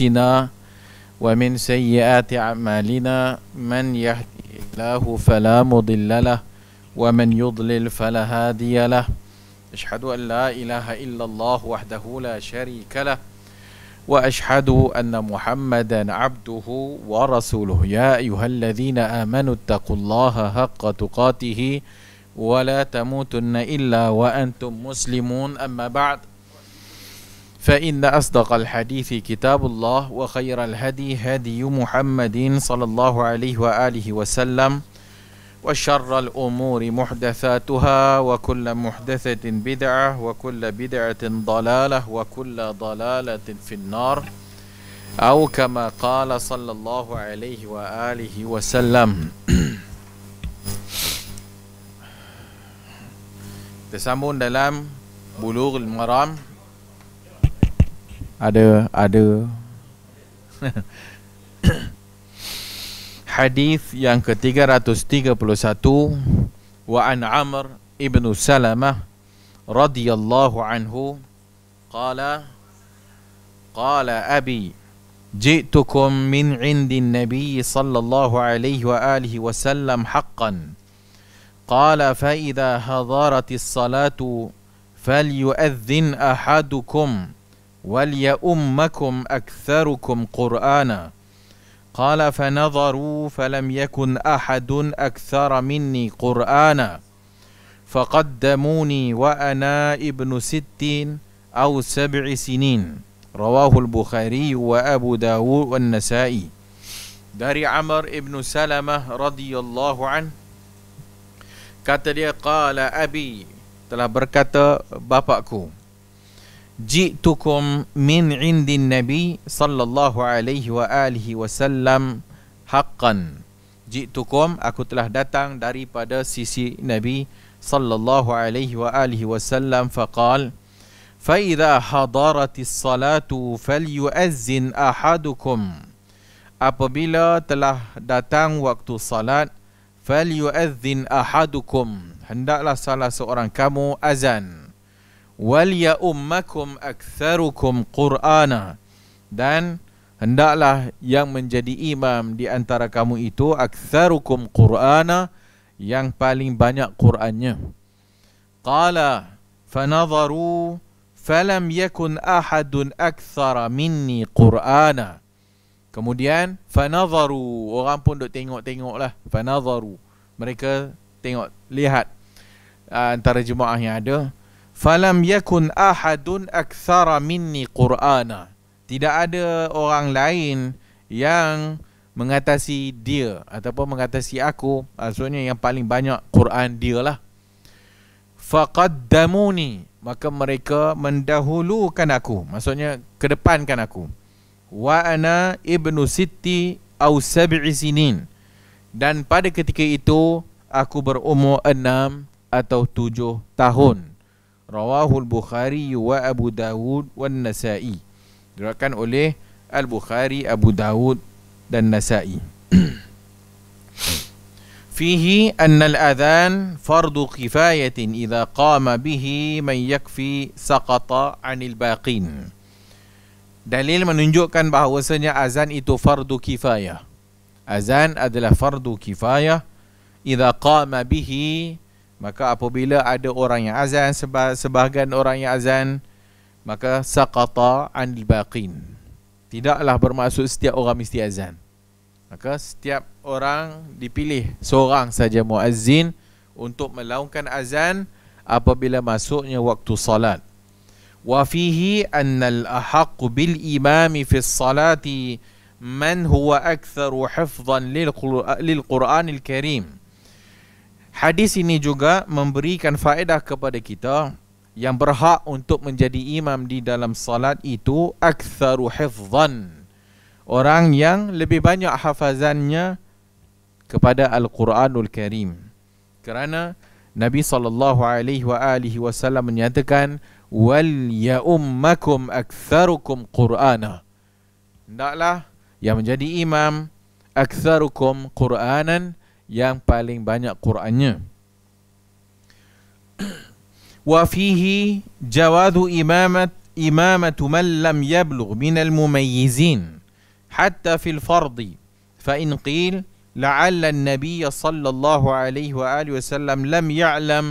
أنفسنا ومن سيئات أعمالنا من يهده الله فلا مضل له ومن يضلل فلا هادي له أشهد أن لا إله إلا الله وحده لا شريك له وأشهد أن محمدا عبده ورسوله يا أيها الذين آمنوا اتقوا الله حق تقاته ولا تموتن إلا وأنتم مسلمون أما بعد فإن أصدق الحديث كتاب الله وخير الهدي هدي محمد صلى الله عليه وآله وسلم وشر الأمور محدثاتها وكل محدثة بدعة وكل بدعة ضلالة وكل ضلالة في النار أو كما قال صلى الله عليه وآله وسلم. Tersambung dalam Bulughul Maram. Ada hadis yang ke-331 wa an Amr ibn Salamah radhiyallahu anhu qala abi ji'tukum min 'indin nabiy sallallahu alaihi wa alihi wasallam haqqan قال فإذا حضرت الصلاة فليؤذن أحدكم وليؤمكم أكثركم قرآنا قال فنظروا فلم يكن أحد أكثر مني قرآنا فقدموني وأنا ابن 6 أو 7 سنين رواه البخاري وأبو داود والنسائي. Dari Amr ibn Salamah radhiyallahu anhu, kata dia, qala abi, telah berkata bapakku, ji'tukum min 'indin nabi sallallahu alaihi wa alihi wasallam haqqan. Ji'tukum, aku telah datang daripada sisi Nabi sallallahu alaihi wa alihi wasallam. Faqal fa idza hadaratis salatu falyu'azzin ahadukum, apabila telah datang waktu salat, falyu'azzin ahadukum, hendaklah salah seorang kamu azan, wal ya'ummakum aktsarukum qur'ana, dan hendaklah yang menjadi imam di antara kamu itu aktsarukum qur'ana, yang paling banyak Qur'annya. Qala fanadharu falam yakun ahadun aktsara minni qur'ana. Kemudian fanadharu, orang pun duk tengok-tengoklah. Fanadharu, mereka tengok, lihat antara jemaah yang ada. Falam yakun ahadun aktsara minni qur'ana, tidak ada orang lain yang mengatasi dia ataupun mengatasi aku, maksudnya yang paling banyak Quran dia lah. Faqaddamuni, maka mereka mendahulukan aku, maksudnya kedepankan aku. Wa ana ibnu 6 atau 7 sinin, dan pada ketika itu aku berumur 6 atau 7 tahun. Rawahul Bukhari wa Abu Dawud wan Nasa'i, diriwayatkan oleh Al-Bukhari, Abu Dawud dan Nasa'i. Fihi anna al-adhan fardu kifayatin idza qama bihi man yakfi saqata 'anil baqin. Dalil menunjukkan bahawasanya azan itu fardu kifayah. Azan adalah fardu kifayah. Idza qama bihi, maka apabila ada orang yang azan, sebahagian orang yang azan, maka saqata 'anil baqin. Tidaklah bermaksud setiap orang mesti azan. Maka setiap orang dipilih seorang saja muazzin untuk melaungkan azan apabila masuknya waktu salat. Wa fihi annal ahaq bil imami fi salati man huwa aktharu hifdhan lil Qur'anil Karim. Hadis ini juga memberikan faedah kepada kita, yang berhak untuk menjadi imam di dalam salat itu aktharu hifdhan, orang yang lebih banyak hafazannya kepada Al-Quranul Karim. Kerana Nabi SAW menyatakan wal ya'ummakum aktsarukum qur'ana, hendaklah yang menjadi imam aktsarukum qur'anan, yang paling banyak Qur'annya. Wa fihi jawadu imamatu man lam yablugh minal mumayyizin hatta fil fardi fa in qil la'alla an-nabiy sallallahu alaihi wa alihi wasallam lam ya'lam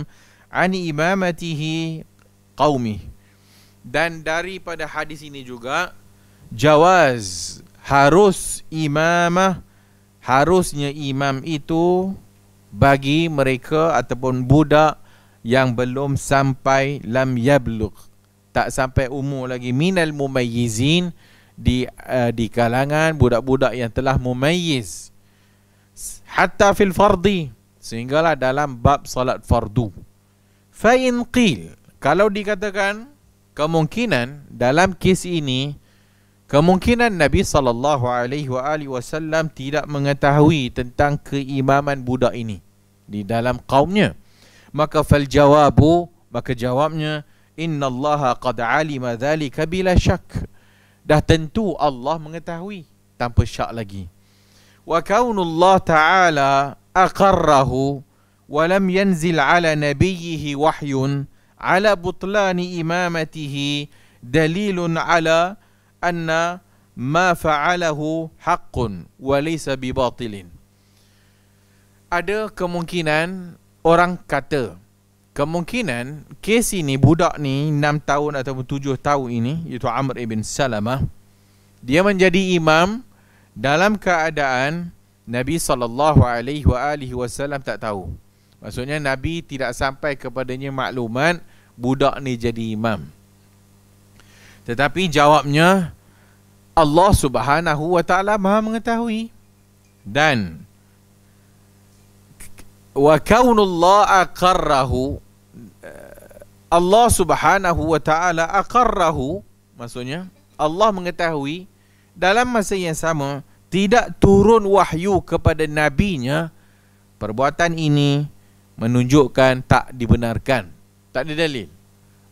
an imamatihi qaumih. Dan daripada hadis ini juga jawaz, harusnya imam itu bagi mereka ataupun budak yang belum sampai lam yablugh, tak sampai umur lagi, minal mumayyizin, di kalangan budak-budak yang telah mumayyiz, hatta fil fardi, sehinggalah dalam bab salat fardu. Fa in qil, kalau dikatakan kemungkinan dalam kes ini, kemungkinan Nabi SAW tidak mengetahui tentang keimaman budak ini di dalam kaumnya, maka fal jawabu, maka jawabnya, innallaha qad alima dhalika bila syak, dah tentu Allah mengetahui tanpa syak lagi. Wa kaunullah ta'ala aqarrahu wa lam yanzil ala nabiyhi wahyun ala butlani imamatihi dalilun ala anna ma fa'alahu haqqun wa laysa bibatilin. Ada kemungkinan, orang kata kemungkinan kes ini, budak ni 6 tahun ataupun 7 tahun ini, iaitu Amr ibn Salamah, dia menjadi imam dalam keadaan Nabi SAW tak tahu. Maksudnya Nabi tidak sampai kepadanya maklumat budak ni jadi imam. Tetapi jawabnya, Allah Subhanahu wa ta'ala Maha mengetahui. Dan wa kaunullah aqarrahu, Allah Subhanahu wa ta'ala aqarrahu, maksudnya Allah mengetahui dalam masa yang sama tidak turun wahyu kepada nabinya. Perbuatan ini menunjukkan tak dibenarkan, tak ada dalil.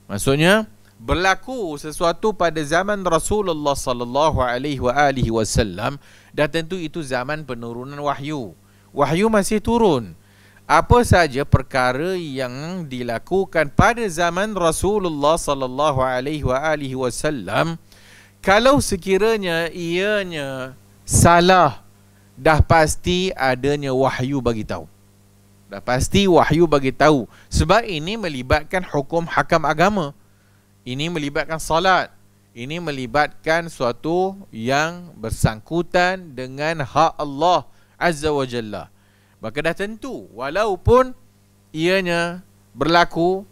Maksudnya berlaku sesuatu pada zaman Rasulullah sallallahu alaihi wasallam, dan tentu itu zaman penurunan wahyu. Wahyu masih turun. Apa saja perkara yang dilakukan pada zaman Rasulullah sallallahu alaihi wasallam, kalau sekiranya ianya salah, dah pasti adanya wahyu bagi tahu. Dah pasti wahyu bagi tahu. Sebab ini melibatkan hukum hakam agama. Ini melibatkan salat. Ini melibatkan suatu yang bersangkutan dengan hak Allah Azza wa Jalla. Maka dah tentu, walaupun ianya berlaku,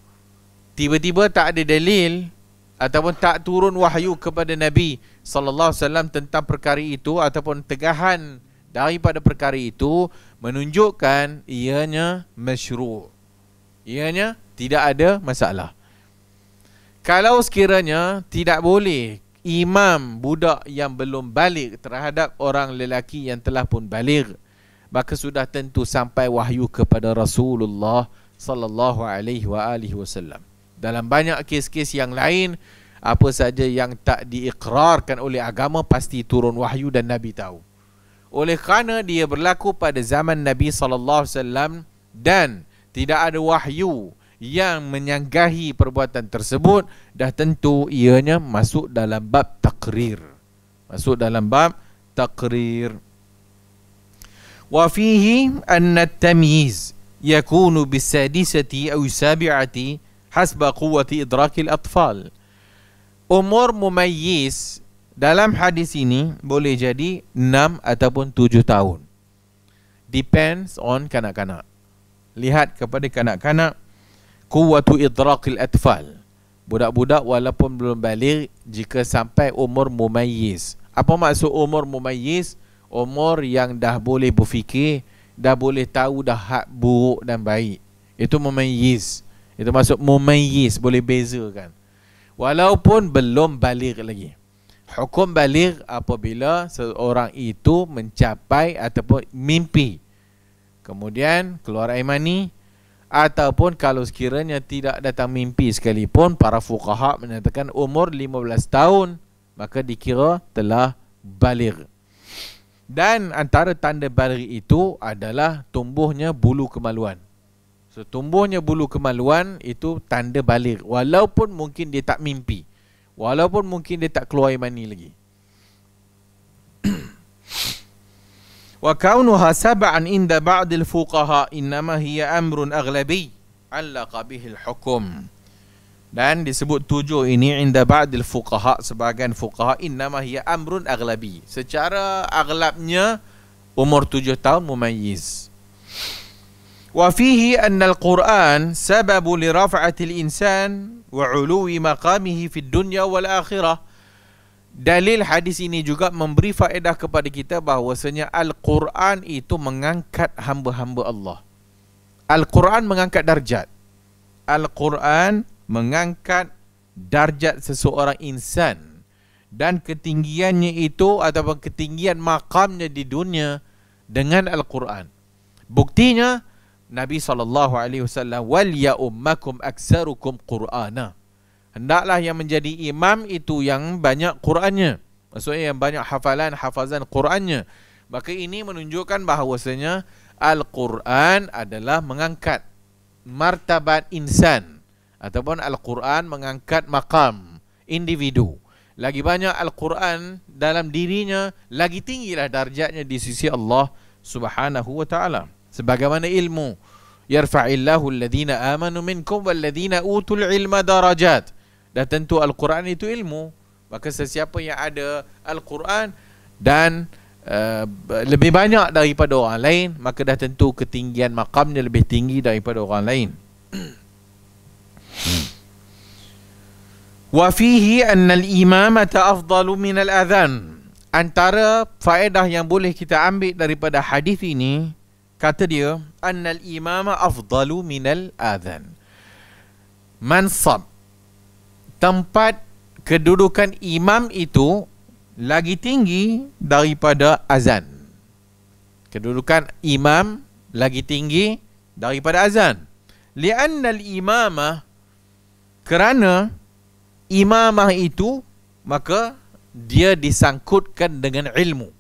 tiba-tiba tak ada dalil ataupun tak turun wahyu kepada Nabi sallallahu alaihi wasallam tentang perkara itu, ataupun tegahan daripada perkara itu, menunjukkan ianya masyru', ianya tidak ada masalah. Kalau sekiranya tidak boleh imam budak yang belum balik terhadap orang lelaki yang telah pun balik, maka sudah tentu sampai wahyu kepada Rasulullah sallallahu alaihi wasallam. Dalam banyak kes-kes yang lain, apa saja yang tak diikrarkan oleh agama pasti turun wahyu dan Nabi tahu. Oleh kerana dia berlaku pada zaman Nabi SAW dan tidak ada wahyu yang menyanggahi perbuatan tersebut, dah tentu ianya masuk dalam bab takrir. Masuk dalam bab takrir. Wa fihi anna at-tamyiz yakunu bis-sadisati aw sabi'ati hasba quwwati idrakil atfal. Umur mumayyiz dalam hadis ini boleh jadi 6 ataupun 7 tahun. Depends on kanak-kanak. Lihat kepada kanak-kanak. Quwwatu idrakil atfal. Budak-budak walaupun belum balik, jika sampai umur mumayyiz. Apa maksud umur mumayyiz? Umur yang dah boleh berfikir, dah boleh tahu dah hak buruk dan baik. Itu mumayyiz. Itu maksud mumayyiz, boleh bezakan. Walaupun belum balik lagi. Hukum balik apabila seorang itu mencapai ataupun mimpi, kemudian keluar air mani, ataupun kalau sekiranya tidak datang mimpi sekalipun, para fuqaha menyatakan umur 15 tahun maka dikira telah balik. Dan antara tanda balik itu adalah tumbuhnya bulu kemaluan. So, tumbuhnya bulu kemaluan itu tanda balik, walaupun mungkin dia tak mimpi, walaupun mungkin dia tak keluar air mani lagi. Wa kaunuha sab'an inda ba'dil fuqaha innama hiya amrun aghlabi allaqa bihil hukum. Dan disebut 7 ini inda ba'dil fuqaha, sebahagian fuqaha, innama hiya amrun aghlabi, secara aghlabnya umur 7 tahun mumayyiz. Wa fihi anna al-Quran sababu li raf'atil insan wa 'uluwi maqamihi fid dunya wal akhirah. Dalil hadis ini juga memberi faedah kepada kita bahawasanya Al-Quran itu mengangkat hamba-hamba Allah. Al-Quran mengangkat darjat. Al-Quran mengangkat darjat seseorang insan, dan ketinggiannya itu ataupun ketinggian makamnya di dunia dengan Al-Quran. Buktinya Nabi SAW, wal ya ummakum aksarukum Qur'ana. Hendaklah yang menjadi imam itu yang banyak Qurannya, maksudnya yang banyak hafazan Qurannya. Maka ini menunjukkan bahawasanya Al-Quran adalah mengangkat martabat insan, ataupun Al-Quran mengangkat makam individu. Lagi banyak Al-Quran dalam dirinya, lagi tinggilah darjatnya di sisi Allah Subhanahu wa ta'ala. Sebagaimana ilmu, yarfa'illahu alladhina amanu minkum walladhina utul ilma darajat. Dan tentu Al-Quran itu ilmu, maka sesiapa yang ada Al-Quran dan lebih banyak daripada orang lain, maka dah tentu ketinggian makamnya lebih tinggi daripada orang lain. Wa fihi anna al-imamata afdalu min al-adhan. Antara faedah yang boleh kita ambil daripada hadis ini, kata dia, anna al-imama afdalu min al-adhan. Mansab, tempat kedudukan imam itu lagi tinggi daripada azan. Kedudukan imam lagi tinggi daripada azan. Lianna al-imamah, kerana imamah itu, maka dia disangkutkan dengan ilmu.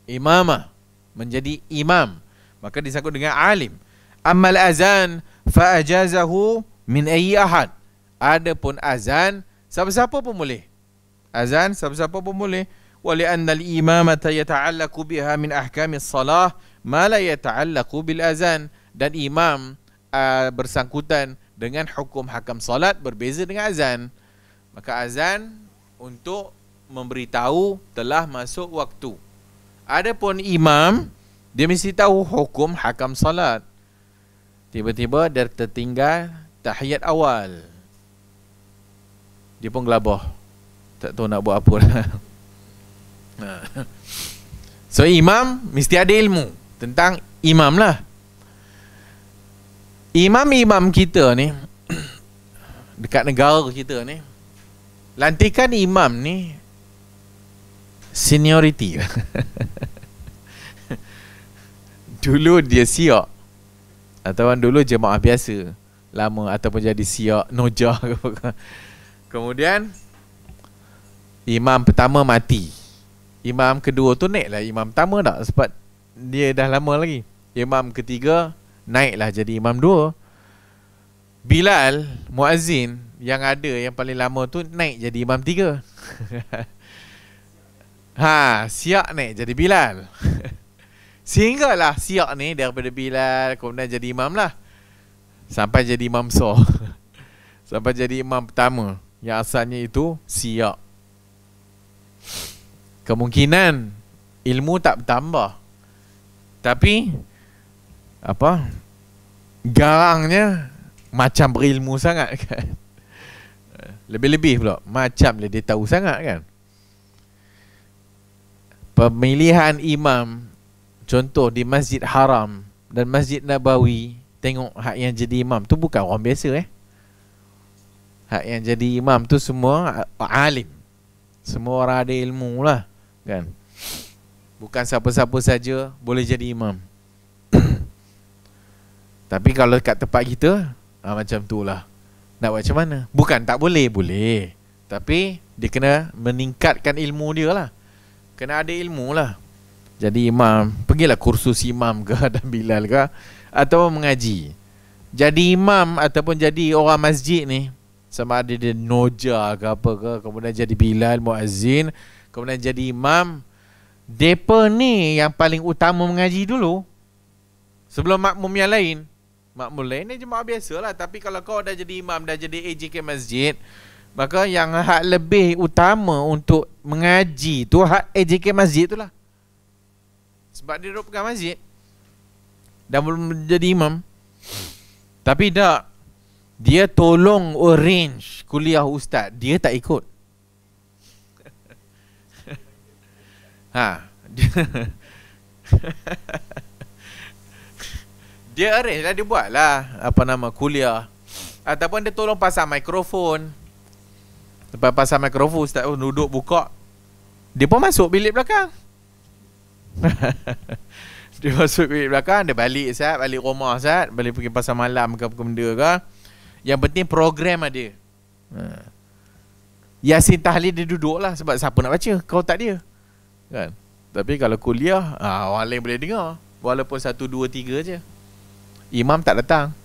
Imamah, menjadi imam, maka disangkut dengan alim. Amal azan fa ajazahu min ayyi ahad. Adapun azan, siapa-siapa pun boleh. Azan siapa-siapa pun boleh. Wa li'anna al-imamata yata'allaqu biha min ahkamis salah ma la yata'allaqu bil azan. Dan imam bersangkutan dengan hukum hakam salat berbeza dengan azan. Maka azan untuk memberitahu telah masuk waktu. Adapun imam, dia mesti tahu hukum hakam salat. Tiba-tiba dia tertinggal tahiyat awal, dia pun gelabah, tak tahu nak buat apa dah. So imam mesti ada ilmu tentang imam lah. Imam-imam kita ni dekat negara kita ni, lantikan imam ni seniority. Dulu dia siak, ataupun dulu jemaah biasa lama, ataupun jadi siak nojah. Kemudian imam pertama mati, imam kedua tu naiklah imam pertama tak, sebab dia dah lama lagi. Imam ketiga naiklah jadi imam 2. Bilal muazzin yang ada yang paling lama tu naik jadi imam 3. Siak naik jadi Bilal. Sehinggalah siak ni daripada Bilal kemudian jadi imam lah, sampai jadi imam besar. Sampai jadi imam pertama yang asalnya itu siak. Kemungkinan ilmu tak bertambah, tapi apa, garangnya macam berilmu sangat kan. Lebih-lebih pula macam dia tahu sangat kan. Pemilihan imam, contoh di Masjid Haram dan Masjid Nabawi, tengok hak yang jadi imam tu bukan orang biasa Hak yang jadi imam tu semua alim, semua orang ada ilmu lah kan. Bukan siapa-siapa saja boleh jadi imam. Tapi kalau kat tempat kita macam tu lah. Nak buat macam mana? Bukan tak boleh, boleh, tapi dia kena meningkatkan ilmu dia lah. Kena ada ilmu lah. Jadi imam, pergilah kursus imam ke dan Bilal ke, atau mengaji. Jadi imam ataupun jadi orang masjid ni, sama ada dia noja ke apa ke, kemudian jadi Bilal, muazzin, kemudian jadi imam. Depa ni yang paling utama mengaji dulu sebelum makmum yang lain. Makmum lain ni jemaah biasa lah. Tapi kalau kau dah jadi imam, dah jadi AJK masjid, maka yang hak lebih utama untuk mengaji tu hak AJK masjid tu lah. Sebab dia duduk pegang masjid dan belum jadi imam. Tapi tak, dia tolong arrange kuliah ustaz, dia tak ikut. Dia arrange lah, dia buat lah apa nama kuliah. Ataupun dia tolong pasang mikrofon. Lepas pasang mikrofon, ustaz pun duduk buka, dia pun masuk bilik belakang. Dia masuk bilik belakang, dia balik Ustaz, balik rumah Ustaz, balik pergi pasar malam ke apa benda ke. Yang penting program ada. Yasin tahlil dia duduk lah, sebab siapa nak baca, kau tak dia kan. Tapi kalau kuliah, orang lain boleh dengar, walaupun 1, 2, 3 je. Imam tak datang.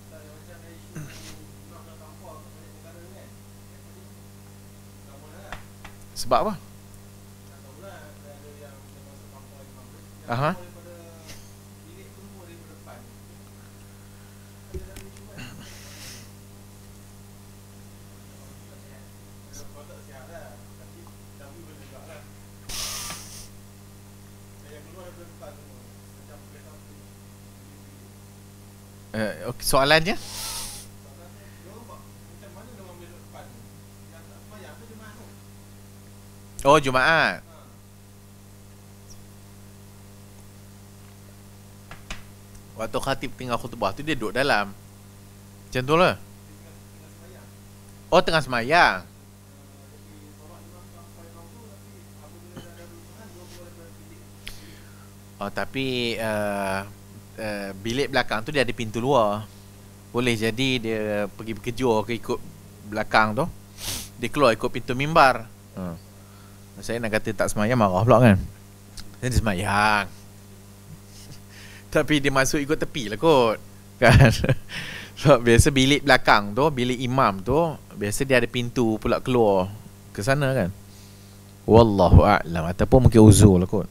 Sebab apa? Aha. Okay, soalannya? Oh, Jumaat. Waktu khatib tengah khutbah tu dia duduk dalam. Macam tu lah. Oh, tengah semayang. Oh, tapi bilik belakang tu dia ada pintu luar. Boleh jadi dia pergi berkejur ke ikut belakang tu, dia keluar ikut pintu mimbar. Saya nak kata tak semayang, marah pula kan. Dia semayang tapi dia masuk ikut tepi lah kot kan. So, biasa bilik belakang tu, bilik imam tu, biasa dia ada pintu pula keluar ke sana kan. Wallahu a'lam. Ataupun mungkin uzur lah kot.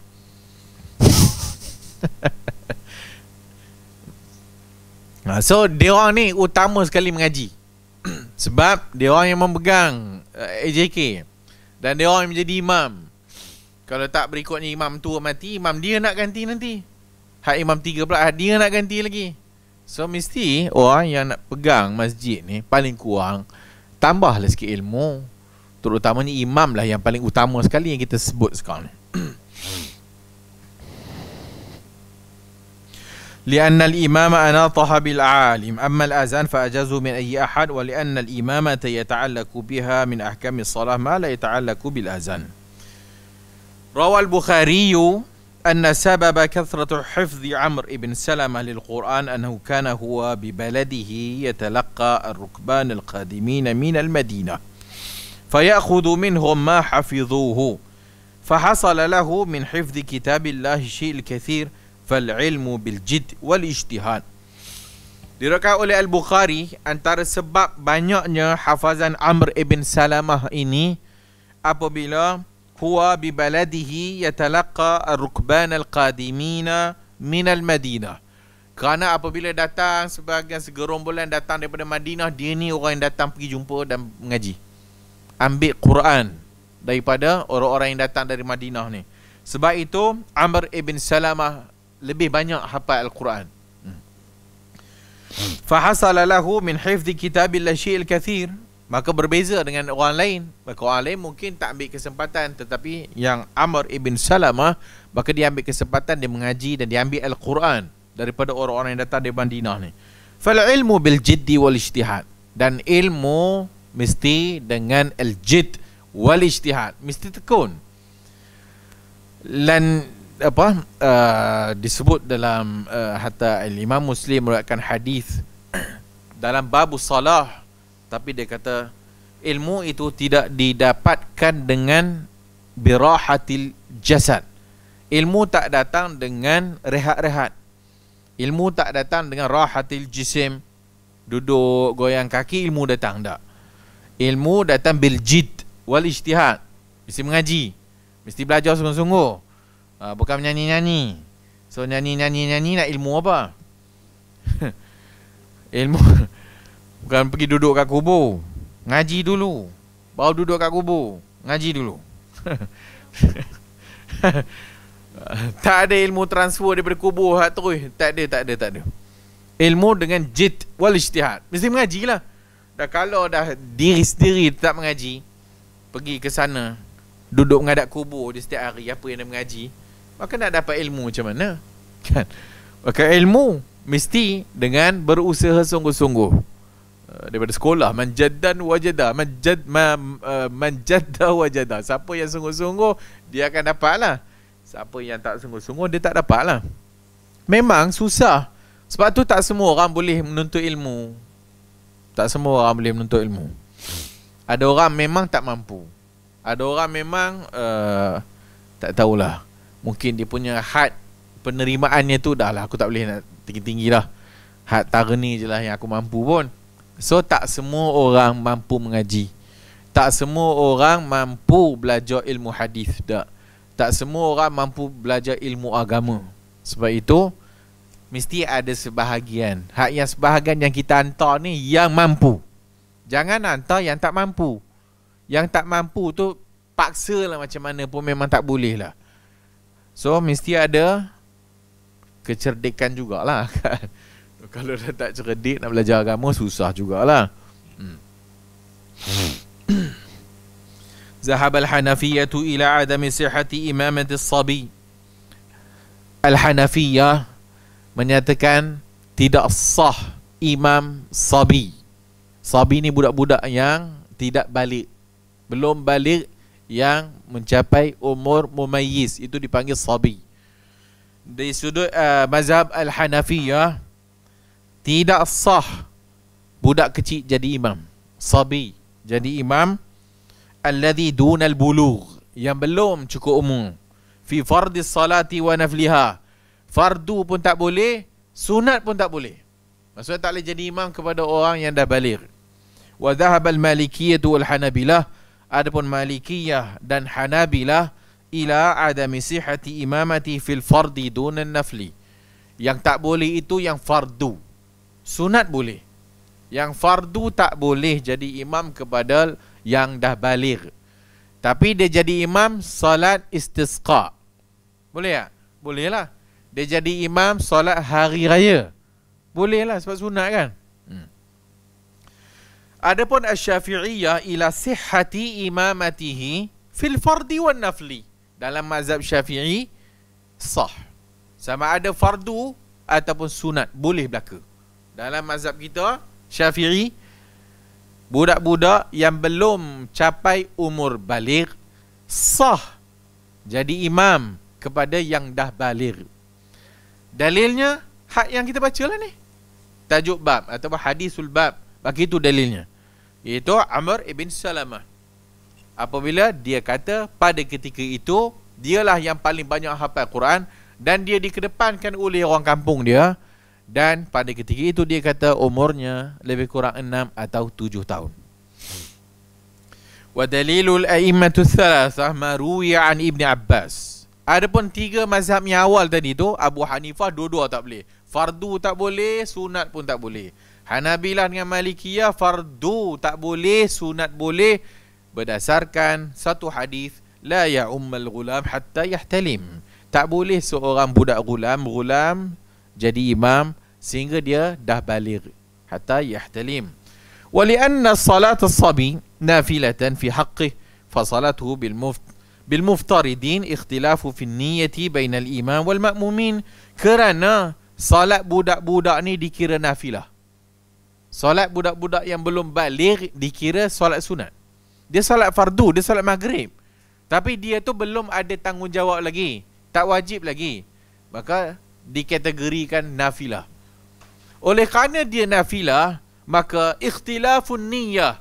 So dia orang ni utama sekali mengaji. Sebab dia orang yang memegang AJK, dan dia orang yang menjadi imam. Kalau tak berikutnya imam tu mati, imam dia nak ganti nanti. Hak imam 3 pula, dia nak ganti lagi. So mesti orang yang nak pegang masjid ni paling kurang tambahlah sikit ilmu. Terutamanya imam lah yang paling utama sekali yang kita sebut sekarang ni. لأن الإمام أناطها بالعالم أما الأذان فأجازه من أي أحد ولأن الإمامة يتعلق بها من أحكام الصلاة ما لا يتعلق بالأذان. روى البخاري أن سبب كثرة حفظ عمرو بن سلمة للقرآن أنه كان هو ببلده يتلقى الركبان القادمين من المدينة فيأخذ منهم ما حفظوه فحصل له من حفظ كتاب الله الشيء الكثير فالعلم بالجد والاجتهاد. Diriwayatkan oleh Al-Bukhari, antara sebab banyaknya hafazan Amr ibn Salamah ini apabila huwa bi baladihi yatalaqqa ar-rukban al-qadimina min al-Madinah. Kerana apabila datang sebahagian segerombolan datang daripada Madinah, dia ni orang yang datang pergi jumpa dan mengaji, ambil Quran daripada orang-orang yang datang dari Madinah ni. Sebab itu Amr ibn Salamah lebih banyak hafal Al-Quran. Fahasala lahu min hifzi kitabillah syai'il kathir. Maka berbeza dengan orang lain. Maka orang lain mungkin tak ambil kesempatan, tetapi yang Amr ibn Salamah, maka dia ambil kesempatan, dia mengaji dan dia ambil Al-Quran daripada orang-orang yang datang dari Madinah ni. Fal ilmu bil jiddi wal ijtihad. Dan ilmu mesti dengan al-jidd wal ijtihad, mesti tekun. Dan disebut dalam hatta Imam Muslim meriwayatkan hadis dalam bab salah, tapi dia kata ilmu itu tidak didapatkan dengan birahatil jasad. Ilmu tak datang dengan rehat-rehat. Ilmu tak datang dengan rahatil jisim, duduk goyang kaki ilmu datang, tak. Ilmu datang bil jid wal ijtihad. Mesti mengaji, mesti belajar sungguh-sungguh. Bukan menyanyi-nyanyi. So nyanyi-nyanyi nak ilmu apa? Ilmu bukan pergi duduk kat kubur. Ngaji dulu, baru duduk kat kubur. Ngaji dulu. Tak ada ilmu transfer daripada kubur terus. Tak ada. Ilmu dengan jid wal ijtihad. Mesti mengaji lah. Dah kalau dah diri sendiri tak mengaji, pergi ke sana, duduk menghadap kubur di setiap hari, apa yang dia mengaji, maka nak dapat ilmu macam mana? Kan? Maka ilmu mesti dengan berusaha sungguh-sungguh. Daripada sekolah, manjaddan wajada, manjadda wajada. Siapa yang sungguh-sungguh, dia akan dapat lah. Siapa yang tak sungguh-sungguh, dia tak dapat lah. Memang susah. Sebab tu tak semua orang boleh menuntut ilmu. Tak semua orang boleh menuntut ilmu. Ada orang memang tak mampu. Ada orang memang tak tahulah. Mungkin dia punya had penerimaannya tu dah lah, aku tak boleh nak tinggi-tinggi lah. Had tara ni je lah yang aku mampu pun. So tak semua orang mampu mengaji. Tak semua orang mampu belajar ilmu hadis. Tak semua orang mampu belajar ilmu agama. Sebab itu mesti ada sebahagian. Yang sebahagian yang kita hantar ni yang mampu. Jangan hantar yang tak mampu. Yang tak mampu tu paksa lah macam mana pun memang tak boleh lah. So mesti ada kecerdikan jugalah kan. Kalau dah tak cerdik nak belajar agama, susah jugalah. Zahab al-Hanafiyatu ila adami sihhati imamati as-sabi. Al-Hanafiyah menyatakan tidak sah imam sabi. Sabi ni budak-budak yang tidak balik, belum balik, yang mencapai umur mumayyiz, itu dipanggil sabi. Dari sudut mazhab al-Hanafiyah, tidak sah budak kecil jadi imam. Sabi jadi imam. Alladhi dunal bulugh, yang belum cukup umur. Fi fardis salati wa nafliha, fardu pun tak boleh, sunat pun tak boleh. Maksudnya tak boleh jadi imam kepada orang yang dah baligh. Wa dhahaba al-Malikiyyah wal Hanabilah, adapun Malikiyah dan Hanabilah, ila adami sihhati imamati fil fardi dunan nafli. Yang tak boleh itu yang fardu. Sunat boleh. Yang fardu tak boleh jadi imam kepada yang dah baligh. Tapi dia jadi imam salat istisqa. Boleh tak? Boleh lah. Dia jadi imam solat hari raya. Boleh lah sebab sunat kan. Adapun Asy-Syafi'iyah ila sihhati imamatihi fil fardi wan nafli. Dalam mazhab Syafi'i sah. Sama ada fardu ataupun sunat boleh berlaku. Dalam mazhab kita Syafi'i, budak-budak yang belum capai umur baligh sah jadi imam kepada yang dah baligh. Dalilnya hak yang kita baca lah ni, tajuk bab ataupun hadisul bab. Bagi itu dalilnya, iaitu Amr ibn Salamah. Apabila dia kata pada ketika itu dialah yang paling banyak hafal Quran dan dia dikedepankan oleh orang kampung dia, dan pada ketika itu dia kata umurnya lebih kurang 6 atau 7 tahun. Wa dalilul a'immatu thalathah ma ruwiya an Ibn Abbas. Adapun tiga mazhab yang awal tadi tu, Abu Hanifah dua-dua tak boleh. Fardu tak boleh, sunat pun tak boleh. Hanabilah dengan Malikiyah, fardu tak boleh, sunat boleh, berdasarkan satu hadis, la ya'ummal ghulam hatta yahtalim. Tak boleh seorang budak gulam jadi imam sehingga dia dah baligh, hatta yahtalim. Wa li'anna salat as-sabi nafilatan fi haqqih fa salatuhu bil muftaridin ikhtilafu fi niyyati bainal imam wal ma'mumin. Kerana salat budak-budak ni dikira nafilah. Salat budak-budak yang belum baligh dikira solat sunat. Dia salat fardu, dia salat maghrib, tapi dia tu belum ada tanggungjawab lagi, tak wajib lagi, maka dikategorikan nafilah. Oleh kerana dia nafilah, maka ikhtilafun niyyah,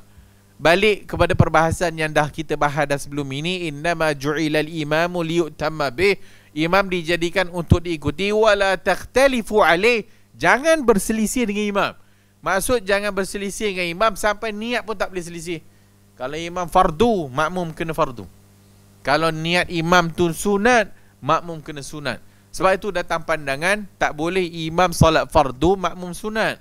balik kepada perbahasan yang dah kita bahas dah sebelum ini, innama ju'ilal imamu liyutamma bih, imam dijadikan untuk diikuti, wala takhtalifu alaih, jangan berselisih dengan imam. Maksud jangan berselisih dengan imam sampai niat pun tak boleh selisih. Kalau imam fardu, makmum kena fardu. Kalau niat imam tu sunat, makmum kena sunat. Sebab itu datang pandangan tak boleh imam solat fardu, makmum sunat.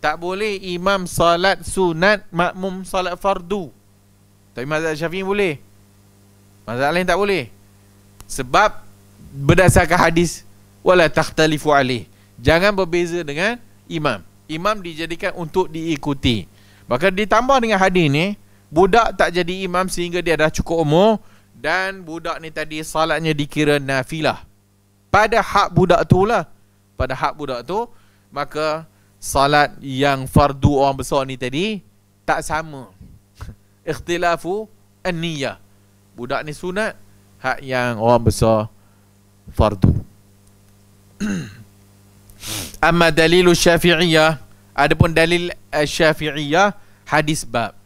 Tak boleh imam solat sunat, makmum solat fardu. Tapi mazhab Syafi'i boleh. Mazhab lain tak boleh. Sebab berdasarkan hadis wala takhtalifu alaih. Jangan berbeza dengan imam. Imam dijadikan untuk diikuti. Maka ditambah dengan hadis ni, budak tak jadi imam sehingga dia dah cukup umur, dan budak ni tadi salatnya dikira nafilah. Pada hak budak tu lah. Pada hak budak tu, maka salat yang fardu orang besar ni tadi tak sama. Ikhtilafu an-niyah. Budak ni sunat, hak yang orang besar fardu. Amma dalilu Syafi'iyah, adapun dalil Syafi'iyah hadis bab,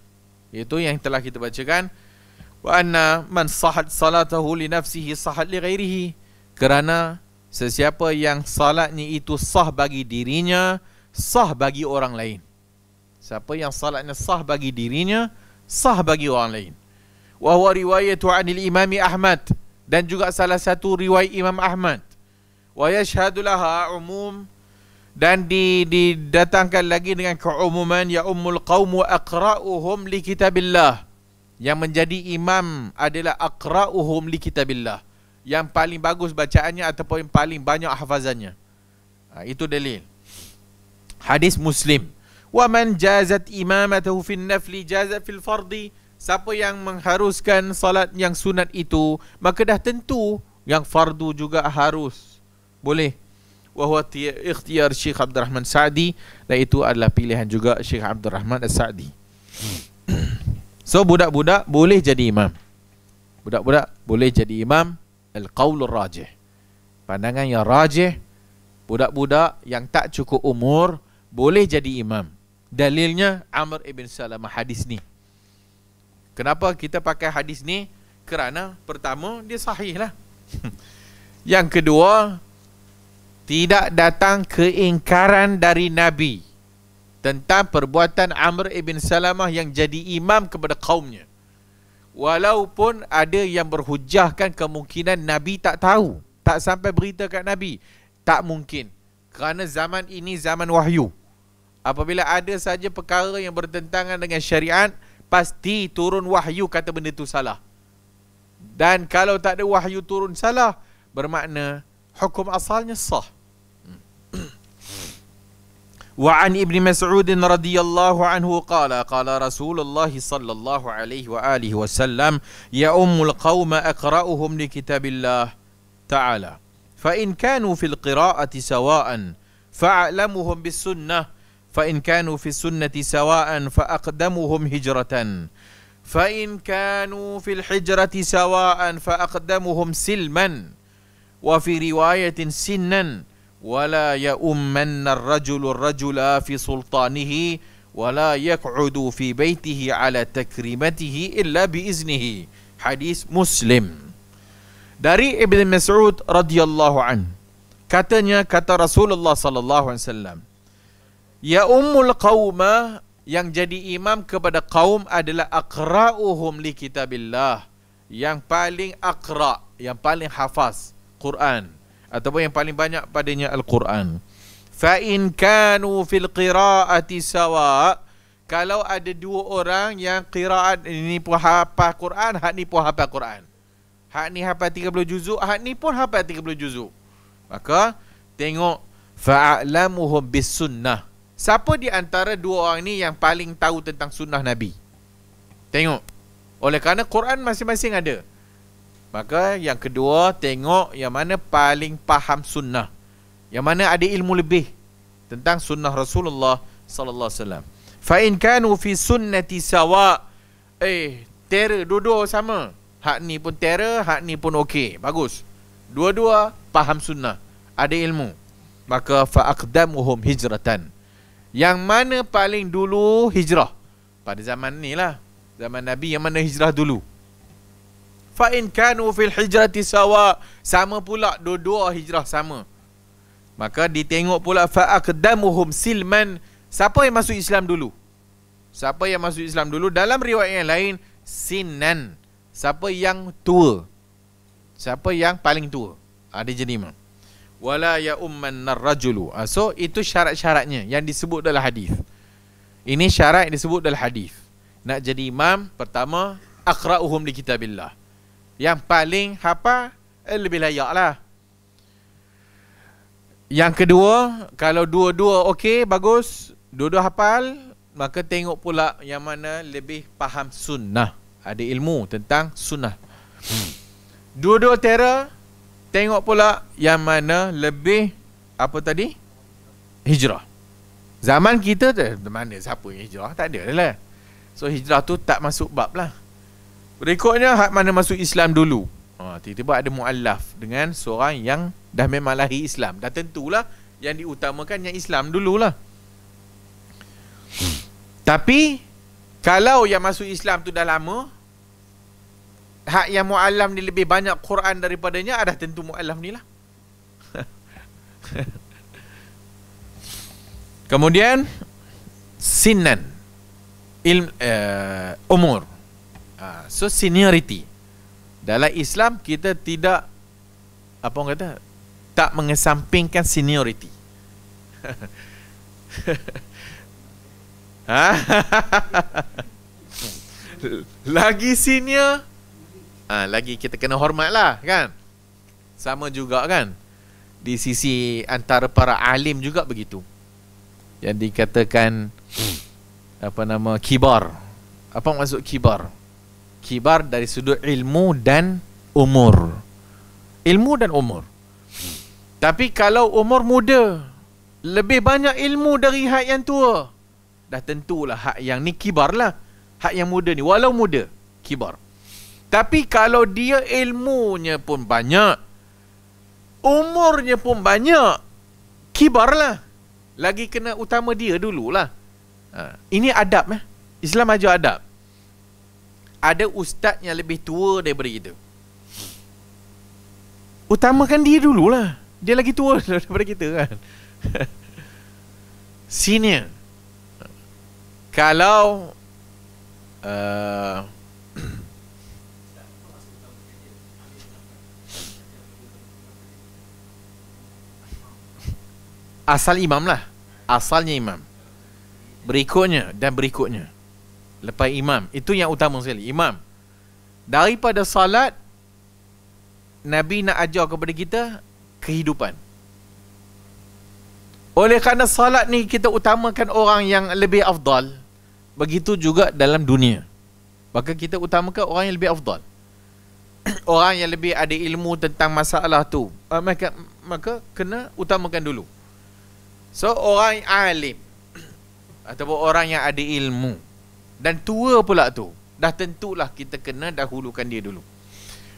iaitu yang telah kita bacakan, wa anna man sahat salatahu li nafsihi sahat li ghairihi, kerana sesiapa yang salatnya itu sah bagi dirinya, sah bagi orang lain. Siapa yang salatnya sah bagi dirinya, sah bagi orang lain. Wa huwa riwayatu 'anil Imam Ahmad, dan juga salah satu riwayat Imam Ahmad. Wa yashhadu laha umum, dan didatangkan lagi dengan keumuman, ya ummul qaum wa aqra'uhum li kitabillah. Yang menjadi imam adalah aqra'uhum li kitabillah, yang paling bagus bacaannya ataupun yang paling banyak hafazannya. Itu dalil. Hadis Muslim. Wa man jazat imamatahu fil nafli jazat fil fardi. Siapa yang mengharuskan salat yang sunat itu, maka dah tentu yang fardu juga harus. Boleh. Wa huwa ikhtiyar Syekh Abdul Rahman Sa'di, dan itu adalah pilihan juga Syekh Abdul Rahman As-Sa'di. So budak-budak boleh jadi imam. Budak-budak boleh jadi imam. Al-qaulur rajih, pandangan yang rajih, budak-budak yang tak cukup umur boleh jadi imam. Dalilnya Amr ibn Salamah, hadis ni. Kenapa kita pakai hadis ni? Kerana pertama, dia sahih lah. Yang kedua, tidak datang keingkaran dari Nabi tentang perbuatan Amr ibn Salamah yang jadi imam kepada kaumnya. Walaupun ada yang berhujahkan kemungkinan Nabi tak tahu, tak sampai berita kat Nabi. Tak mungkin. Kerana zaman ini zaman wahyu. Apabila ada saja perkara yang bertentangan dengan syariat, pasti turun wahyu kata benda tu salah. Dan kalau tak ada wahyu turun salah, bermakna hukum asalnya sah. Wa an Ibn Mas'ud radhiyallahu anhu qala qala Rasulullah sallallahu alaihi wa alihi wasallam ya ummul qauma aqra'uhum li kitabillah ta'ala fa in kanu fil qira'ati sawa'an fa'lamuhum bis sunnah fa in kanu fis sunnati sawa'an fa aqdamuhum hijratan fa in kanu fil hijrati sawa'an fa aqdamuhum silman wa fi riwayatin sinnan ولا يؤمن الرجل الرجل في سلطانه ولا يقعد في بيته على تكريمته إلا بإذنه. Hadis Muslim. Dari Ibn Mas'ud radhiyallahu an, katanya, kata Rasulullah sallallahu alaihi wasallam, ya ummul qauma, yang jadi imam kepada kaum adalah aqra'uhum li kitabillah, yang paling aqra', yang paling hafaz Quran, ataupun yang paling banyak padanya Al-Quran. Fa in kanu fil qira'ati sawa, kalau ada dua orang yang qiraat, ini pun hafal Quran, hak ni pun hafal Quran, hak ni hafal 30 juzuk, hak ni pun hafal 30 juzuk, maka tengok fa'alamuhum bis sunnah. Siapa di antara dua orang ni yang paling tahu tentang sunnah Nabi? Tengok. Oleh kerana Quran masing-masing ada, maka yang kedua, tengok yang mana paling faham sunnah, yang mana ada ilmu lebih tentang sunnah Rasulullah sallallahu alaihi wasallam. Fa in kanu fi sunnati sawa, terror dua-dua sama. Hak ni pun terror, hak ni pun okey, bagus. Dua-dua faham sunnah, ada ilmu. Maka fa aqdamuhum hijratan, yang mana paling dulu hijrah pada zaman ni lah, zaman Nabi, yang mana hijrah dulu. Fa in kanu fil hijrati sawa, sama pula, dua-dua hijrah sama. Maka ditengok pula fa aqdamuhum silman, siapa yang masuk Islam dulu? Siapa yang masuk Islam dulu? Dalam riwayat yang lain, sinan. Siapa yang tua? Siapa yang paling tua? Dia jadi imam. Wala ya umman narrajulu. So itu syarat-syaratnya yang disebut dalam hadis. Ini syarat yang disebut dalam hadis. Nak jadi imam, pertama aqra'uhum li kitabillah. Yang paling hafal lebih layak lah. Yang kedua, kalau dua-dua okey, bagus, dua-dua hafal, maka tengok pula yang mana lebih faham sunnah, ada ilmu tentang sunnah. Dua-dua tera, tengok pula yang mana lebih apa tadi? Hijrah. Zaman kita mana siapa yang hijrah? Tak ada lah. So hijrah tu tak masuk bab lah. Berikutnya, hak mana masuk Islam dulu. Tiba-tiba ada mu'allaf dengan seorang yang dah memang lahir Islam. Dah tentulah yang diutamakan yang Islam dululah. Tapi kalau yang masuk Islam tu dah lama, hak yang mu'allam ni lebih banyak Quran daripadanya, dah tentu mu'allam ni lah. Kemudian sinan, umur. So seniority dalam Islam, kita tidak apa orang kata, tak mengesampingkan seniority. Lagi senior, lagi kita kena hormat lah, kan? Sama juga kan, di sisi antara para alim juga begitu. Yang dikatakan apa nama, kibar. Apa maksud kibar? Kibar dari sudut ilmu dan umur. Ilmu dan umur. Tapi kalau umur muda, lebih banyak ilmu dari hak yang tua, dah tentulah hak yang ni kibar lah. Hak yang muda ni, walau muda, kibar. Tapi kalau dia ilmunya pun banyak, umurnya pun banyak, kibar lah. Lagi kena utama dia dululah. Ini adab. Islam ajar adab. Ada ustaz yang lebih tua daripada kita, utamakan dia dululah. Dia lagi tua daripada kita, kan? Senior. Kalau asal imam lah. Asalnya imam. Berikutnya dan berikutnya. Lepas imam, itu yang utama sekali, imam. Daripada salat, Nabi nak ajar kepada kita kehidupan. Oleh kerana salat ni kita utamakan orang yang lebih afdal, begitu juga dalam dunia. Maka kita utamakan orang yang lebih afdal. Orang yang lebih ada ilmu tentang masalah tu, maka kena utamakan dulu. So orang yang alim ataupun orang yang ada ilmu dan tua pula tu, dah tentulah kita kena dahulukan dia dulu.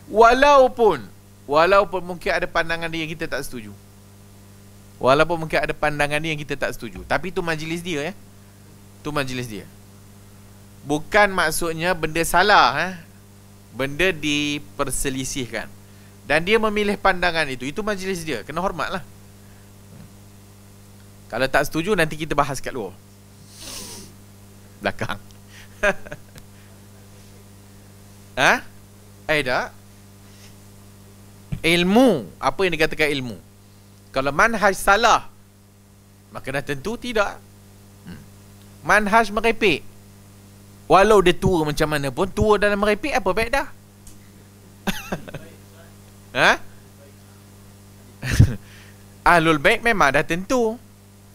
Walaupun mungkin ada pandangan dia yang kita tak setuju. Walaupun mungkin ada pandangan dia yang kita tak setuju, tapi tu majlis dia, ya. Tu majlis dia. Bukan maksudnya benda salah, benda diperselisihkan, dan dia memilih pandangan itu majlis dia, kena hormatlah. Kalau tak setuju, nanti kita bahas kat luar belakang. Tak. Ilmu, apa yang dikatakan ilmu? Kalau manhaj salah, maka dah tentu tidak. Manhaj merepek, walau dia tua macam mana pun, tua dalam merepek, apa baik dah. Ahlul bait memang dah tentu.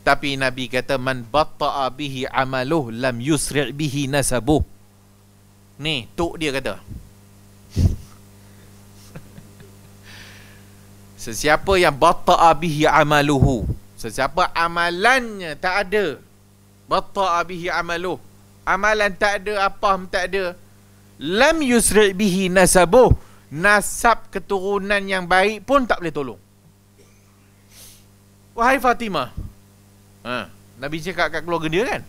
Tapi Nabi kata, man batta'a bihi amaluh lam yusri' bihi nasabuh. Ni tok dia kata, sesiapa yang batta'a bihi amaluhu, sesiapa amalannya tak ada, batta'a bihi amaluh, amalan tak ada, apa tak ada, lam yusri' bihi nasabuh, nasab keturunan yang baik pun tak boleh tolong. Wahai Fatimah, Nabi cakap kat keluarga dia, kan?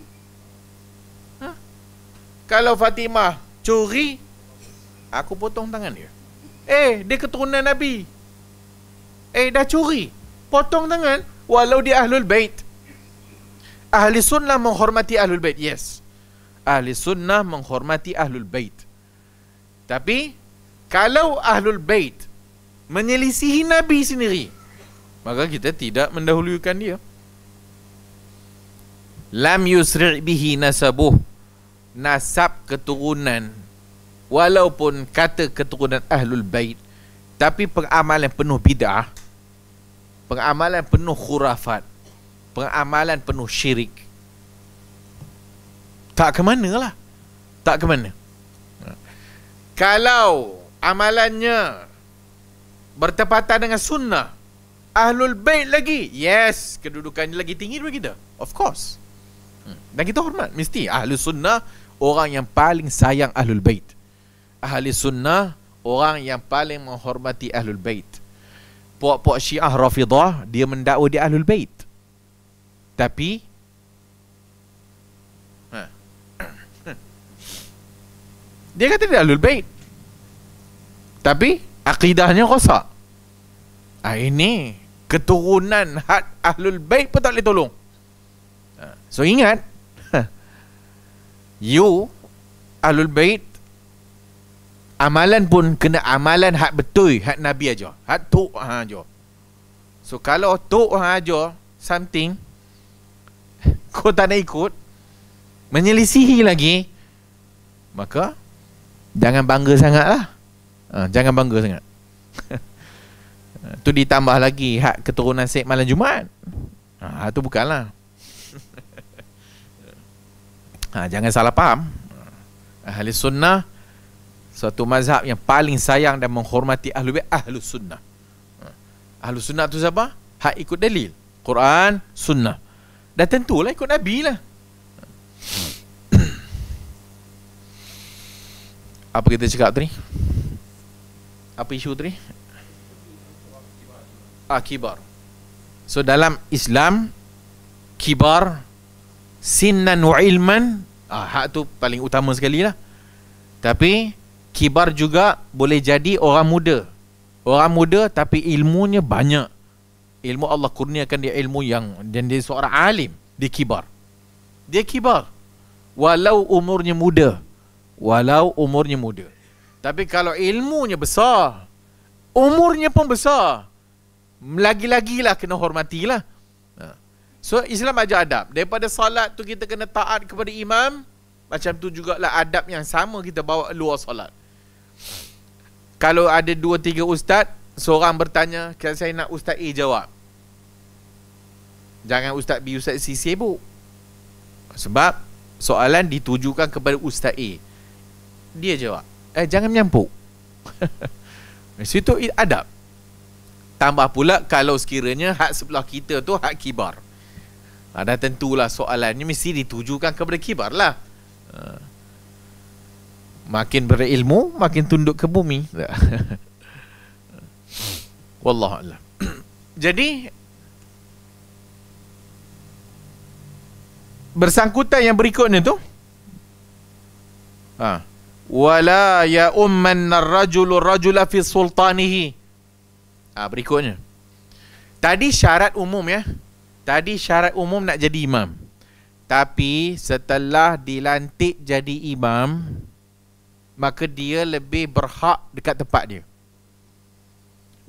Kalau Fatimah curi, aku potong tangan dia. Dia keturunan Nabi. Dah curi, potong tangan. Walau dia ahlul bait. Ahli sunnah menghormati ahlul bait, yes. Ahli sunnah menghormati ahlul bait. Tapi kalau ahlul bait menyelisihi Nabi sendiri, maka kita tidak mendahulukan dia. Lam yusri' bihi nasabuh, nasab keturunan, walaupun kata keturunan ahlul bait, tapi pengamalan penuh bid'ah, pengamalan penuh khurafat, pengamalan penuh syirik, tak ke mana lah. Tak ke mana. Kalau amalannya bertepatan dengan sunnah, ahlul bait lagi, yes, kedudukannya lagi tinggi daripada kita. Of course. Dan kita hormat. Mesti ahli sunnah orang yang paling sayang ahlul bait. Ahli sunnah orang yang paling menghormati ahlul bait. Puak-puak Syiah Rafidah, dia mendakwa dia ahlul bait, tapi dia kata dia ahlul bait, tapi akidahnya rosak. Ini keturunan had ahlul bait pun tak boleh tolong. So ingat, you ahlul bait, amalan pun kena amalan hak betul, hak Nabi aja, hak tok aja. So kalau tok aja something kau tak nak ikut, menyelisihi lagi, maka jangan bangga sangat lah. Jangan bangga sangat. Tu ditambah lagi hak keturunan Syekh malam Jumaat. Tu bukanlah. Jangan salah faham. Ahli sunnah suatu mazhab yang paling sayang dan menghormati ahlul bait, ahlu sunnah. Ahlu sunnah tu siapa? Hak ikut dalil Quran, sunnah. Dan tentulah ikut Nabi lah. Apa kita cakap tadi? Apa isu tadi? Kibar. So dalam Islam, kibar sinnan wa ilman, hak tu paling utama sekali lah. Tapi kibar juga boleh jadi orang muda. Orang muda tapi ilmunya banyak. Ilmu Allah kurniakan dia ilmu yang, dan dia seorang alim. Dia kibar. Dia kibar walau umurnya muda. Walau umurnya muda. Tapi kalau ilmunya besar, umurnya pun besar, lagi-lagilah kena hormatilah. So Islam ajar adab. Daripada salat tu kita kena taat kepada imam, macam tu jugalah adab yang sama kita bawa luar salat. Kalau ada 2-3 ustaz, seorang bertanya, kalau saya nak ustaz A jawab, jangan ustaz B, ustaz C sibuk. Sebab soalan ditujukan kepada ustaz A, dia jawab, jangan menyampuk. Situ adab. Tambah pula kalau sekiranya hak sebelah kita tu hak kibar, dan tentulah soalannya mesti ditujukan kepada kibar lah. Makin berilmu, makin tunduk ke bumi. Wallahualam. Jadi bersangkutan yang berikutnya tu, wala ya umman ar-rajulu rajula fi sultanihi. Berikutnya, tadi syarat umum ya. Tadi syarat umum nak jadi imam. Tapi setelah dilantik jadi imam, maka dia lebih berhak dekat tempat dia.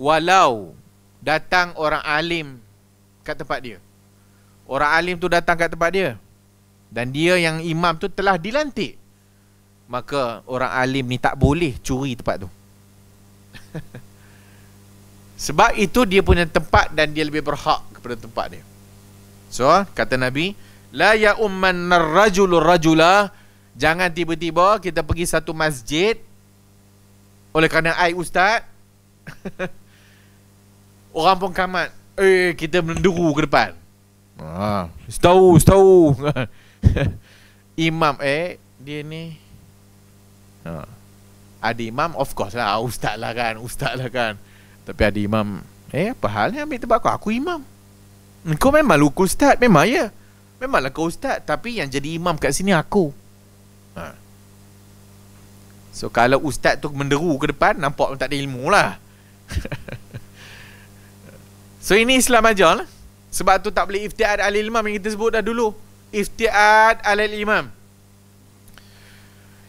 Walau datang orang alim kat tempat dia. Orang alim tu datang kat tempat dia, dan dia yang imam tu telah dilantik, maka orang alim ni tak boleh curi tempat tu. Sebab itu dia punya tempat dan dia lebih berhak kepada tempat dia. So kata Nabi, la ya umman ar-rajulu rajula. Jangan tiba-tiba kita pergi satu masjid, oleh kerana ai ustaz, orang pun kamat, kita menderu ke depan. Tahu imam dia ni ada imam, of course lah, ustaz lah kan. Tapi ada imam, apa halnya ambil tempat aku imam. Kau memang luku ustaz, memang ya, memanglah kau ustaz, tapi yang jadi imam kat sini aku. So kalau ustaz tu menderu ke depan, nampak tak ada ilmu lah. So ini Islam ajar lah. Sebab tu tak boleh iftiad alil imam yang kita sebut dah dulu. Iftiad alil imam.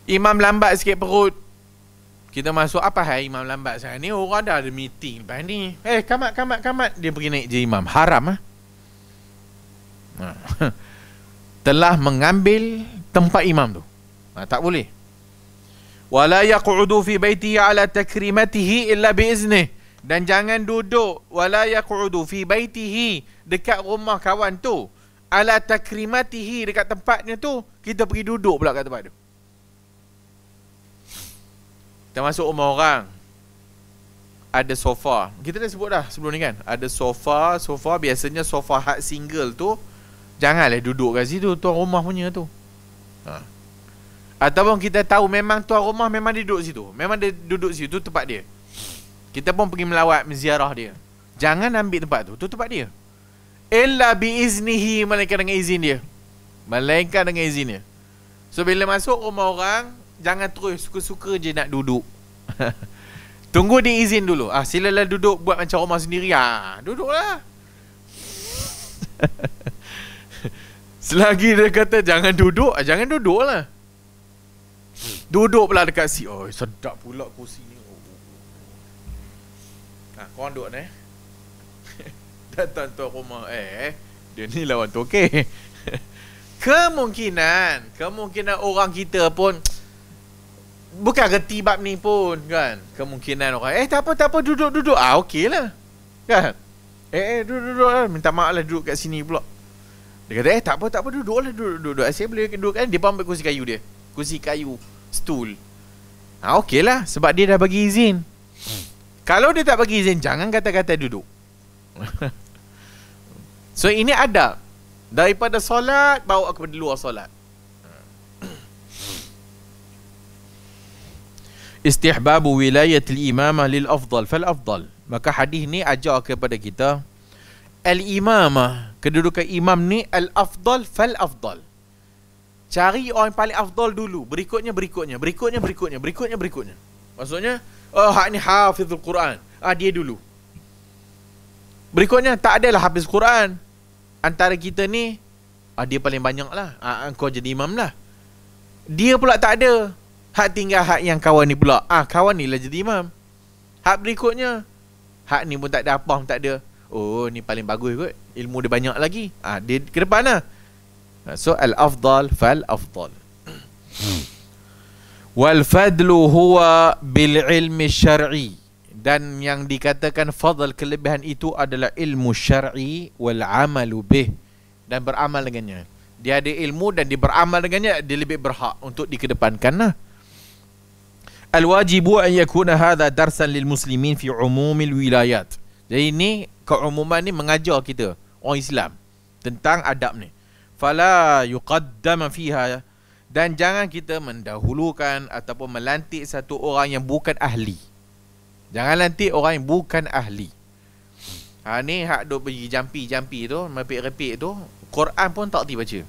Imam lambat sikit perut, kita masuk, apa hai imam lambat sekarang ni? Orang dah ada meeting lepas ni. Kamat. Dia pergi naik je imam. Haram telah mengambil tempat imam tu. Tak boleh. Wala yaq'udu fi baitihi ala takrimatihi illa biiznih. Dan jangan duduk, wala yaq'udu fi baitihi, dekat rumah kawan tu, ala takrimatihi, dekat tempatnya tu, kita pergi duduk pula kat tempat tu. Kita masuk rumah orang, ada sofa. Kita dah sebut dah sebelum ni kan. Ada sofa biasanya sofa hak single tu janganlah duduk kat situ, tuan rumah punya tu. Ataupun kita tahu memang tuan rumah memang dia duduk situ, memang dia duduk situ, tempat dia. Kita pun pergi melawat, menziarah dia. Jangan ambil tempat tu tempat dia. Illa biiznihi, melainkan dengan izin dia. Melainkan dengan izin dia. So bila masuk rumah orang, jangan terus suka-suka je nak duduk. Tunggu dia izin dulu. Silalah duduk, buat macam rumah sendiri. Duduklah. Selagi dia kata jangan duduk, jangan duduklah. Duduk pula dekat si. Oh, sedap pula kursi ni. Korang duduk ni. Datang tuan rumah. Dia ni lawan tu okey. Kemungkinan orang kita pun bukan reti bab ni pun kan. Kemungkinan orang tak apa duduk. Okey lah kan. Duduk lah. Minta maaf lah duduk kat sini pula. Dia kata tak apa duduk lah. Duduk. Saya boleh duduk kan. Dia pun ambil kursi kayu dia. Kursi kayu, stool. Okey lah, sebab dia dah bagi izin. Kalau dia tak bagi izin, jangan kata-kata duduk. So ini adab. Daripada solat, bawa kepada luar solat. Istihbabu wilayatil imamah lil afdal fal afdal. Maka hadis ni ajar kepada kita, al imamah, kedudukan imam ni al afdal fal afdal. Cari orang yang paling afdal dulu, berikutnya. Maksudnya, hak ni hafizul Quran. Dia dulu. Berikutnya, tak adalah hafiz Quran. Antara kita ni, dia paling banyak lah. Kau jadi imam lah. Dia pula tak ada. Hak tinggal hak yang kawan ni pula. Kawan ni lah jadi imam. Hak berikutnya, hak ni pun tak ada, apa pun tak ada. Oh, ni paling bagus kot. Ilmu dia banyak lagi. Dia ke depan lah. So, al-afdal fal-afdal. Wal-fadlu huwa bil-ilmi syar'i. Dan yang dikatakan fadl, kelebihan itu adalah ilmu syar'i wal-amalu bih. Dan beramal dengannya. Dia ada ilmu dan dia beramal dengannya, dia lebih berhak untuk dikedepankan lah. Al-wajibu an yakuna hadha darsan lil muslimin fi umumil wilayat. Jadi ini, keumuman ni mengajar kita, orang Islam, tentang adab ni. Fala yuqaddama fiha, dan jangan kita mendahulukan ataupun melantik satu orang yang bukan ahli. Jangan lantik orang yang bukan ahli. Ni hak duk pergi jampi tu, merepek-repek tu, Quran pun tak kerti baca.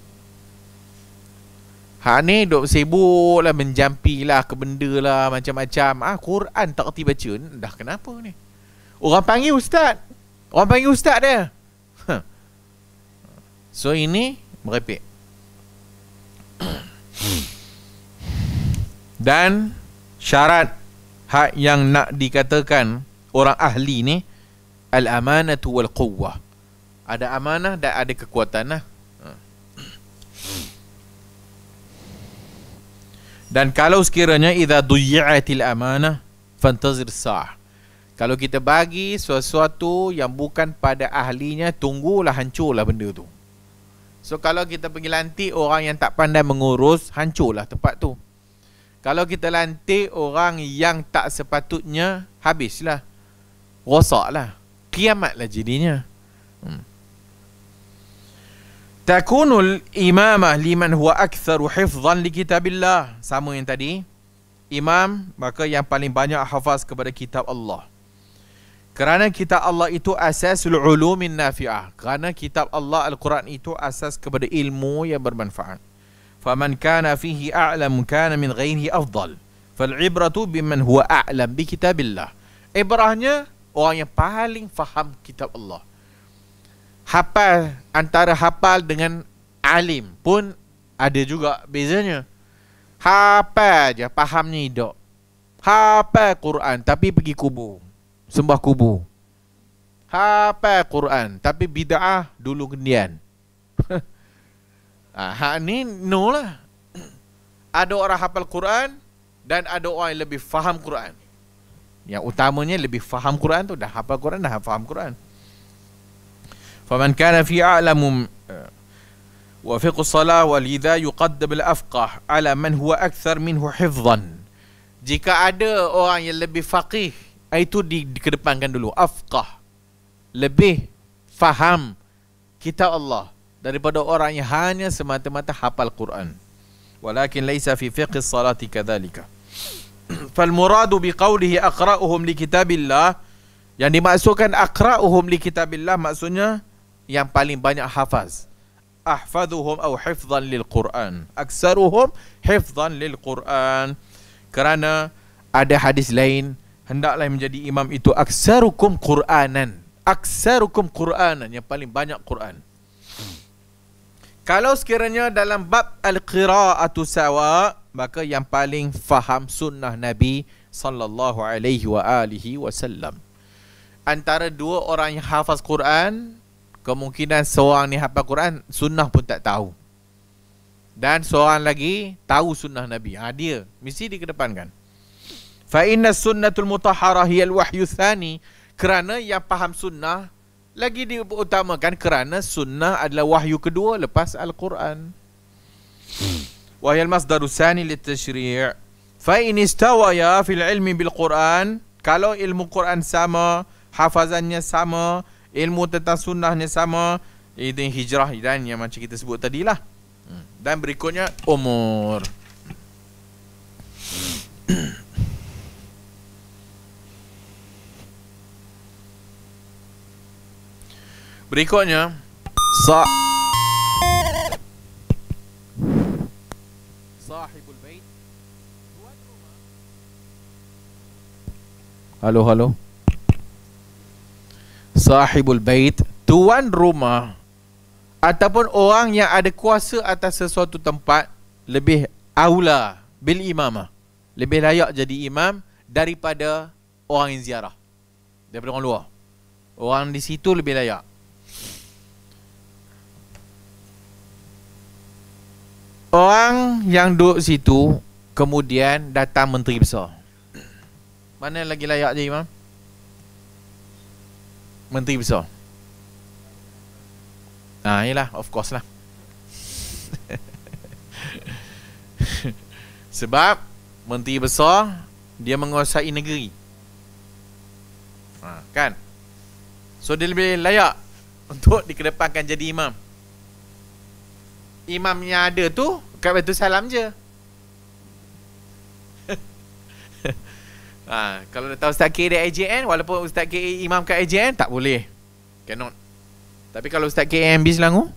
Hak ni duk sibuk lah, menjampi lah, ke benda lah, macam-macam. Quran tak kerti baca. Dah kenapa ni? Orang panggil ustaz dia. So ini merepek. Dan syarat hak yang nak dikatakan orang ahli ni, al-amanatu wal quwwah. Ada amanah dan ada kekuatan lah. Dan kalau sekiranya idza duyi'atil amanah fantazir sa'ah. Kalau kita bagi sesuatu yang bukan pada ahlinya, tunggulah hancurlah benda tu. So kalau kita pergi lantik orang yang tak pandai mengurus, hancurlah tempat tu. Kalau kita lantik orang yang tak sepatutnya, habislah, rosaklah, kiamatlah jadinya. Takunul imamah liman huwa aktsaru hifzan li kitabillah. Sama yang tadi, imam maka yang paling banyak hafaz kepada kitab Allah. Kerana kitab Allah itu asasul ulumin nafi'ah. Kerana kitab Allah Al-Quran itu asas kepada ilmu yang bermanfaat. Faman kana fihi a'lam kana min ghairihi afdal. Fal'ibratu biman huwa a'lam bi kitabillah. Ibrahnya orang yang paling faham kitab Allah. Hafal, antara hafal dengan alim pun ada juga bezanya. Hafal je, fahamnya hidup. Hafal Quran tapi pergi kubur, sembah kubur. Hafal Quran tapi bid'ah dulu kendian. Hak ni no lah. Ada orang hafal Quran dan ada orang yang lebih faham Quran. Yang utamanya lebih faham Quran tu, dah hafal Quran, dah faham Quran. Faman kana fi a'lamu wa fiqh as-salah walidha yuqaddam al-afqah ala man huwa akthar minhu hifdhan. Jika ada orang yang lebih faqih, itu dikedepankan dulu. Afqah, lebih faham kitab Allah daripada orang yang hanya semata-mata hafal Quran. Walakin laisa fi fiqh as-salati kadzalika. Fal muradu biqaulihi aqra'uhum li kitabillah, yang dimaksudkan aqra'uhum li kitabillah maksudnya yang paling banyak hafaz. Ahfazuhum au hifdhan lil Quran, aksaruhum hifdhan lil Quran. Kerana ada hadis lain, hendaklah menjadi imam itu aksarukum Quranan, aksarukum Quranan, yang paling banyak Quran. Kalau sekiranya dalam bab al-qira'atu sawa, maka yang paling faham sunnah Nabi sallallahu alaihi wa alihi wasallam. Antara dua orang yang hafaz Quran, kemungkinan seorang ni hafal Quran, sunnah pun tak tahu. Dan seorang lagi tahu sunnah Nabi. Dia mesti dikedepankan. Fa inna sunnatul mutahharah hiya al-wahyu tsani, kerana yang faham sunnah lagi diutamakan kerana sunnah adalah wahyu kedua lepas Al-Quran. Wa hiya al-masdaru tsani lit-tashri'. Fa in istawaya fil ilmi bil Quran, kalau ilmu Quran sama, hafazannya sama, ilmu tentang sunnahnya sama, itu hijrah dan yang macam kita sebut tadilah. Dan berikutnya umur. Berikutnya sahibul bait. Halo. Sahibul bait, tuan rumah ataupun orang yang ada kuasa atas sesuatu tempat, lebih aula bil imamah, lebih layak jadi imam daripada orang yang ziarah, daripada orang luar. Orang di situ lebih layak. Orang yang duduk situ, kemudian datang menteri besar, mana lagi layak jadi imam? Menteri besar. Yelah, of course lah. Sebab menteri besar, dia menguasai negeri, kan? So dia lebih layak untuk dikedepankan jadi imam. Imam yang ada tu kat Baitul Salam je. Kalau datang Ustaz K dari AJN, walaupun Ustaz K imam kat AJN, tak boleh, cannot. Tapi kalau Ustaz K MB Selangor,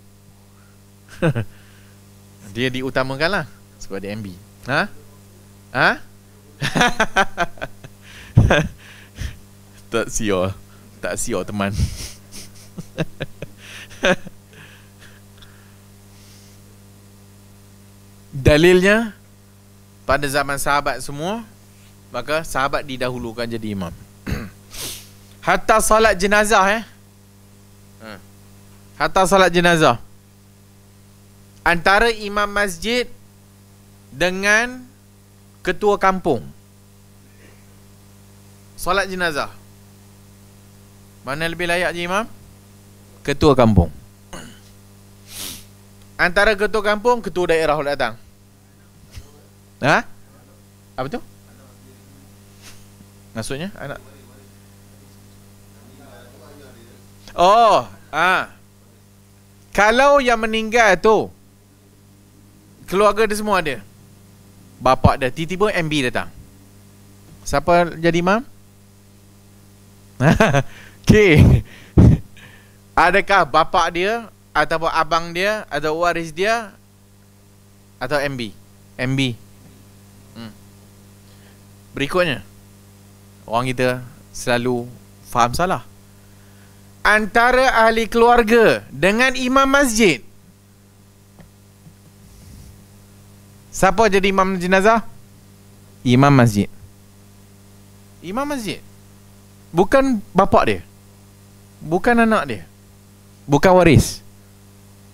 dia diutamakan lah sebab dia MB. Tak siap teman. Dalilnya pada zaman sahabat semua, maka sahabat didahulukan jadi imam. Hatta salat jenazah hatta salat jenazah, antara imam masjid dengan ketua kampung, salat jenazah, mana lebih layak jadi imam? Ketua kampung. Antara ketua kampung, ketua daerah datang. Apa tu? Maksudnya anak. Kalau yang meninggal tu keluarga dia semua ada, bapak dia, tiba-tiba MB datang, siapa jadi imam? Okay. Adakah bapak dia ataupun abang dia atau waris dia atau MB? Berikutnya, orang kita selalu faham salah. Antara ahli keluarga dengan imam masjid, Siapa jadi imam jenazah? Imam masjid. Imam masjid. Bukan bapak dia, bukan anak dia, bukan waris.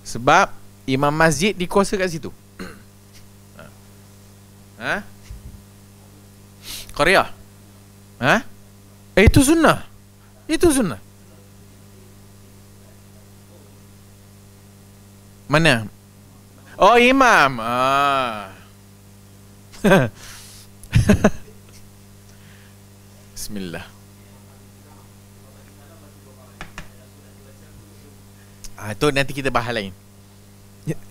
Sebab imam masjid dikuasa kat situ. Ha? Korea. Ha? Itu sunnah. Itu sunnah. Mana? Oh, imam. Bismillah. Itu nanti kita bahas lain.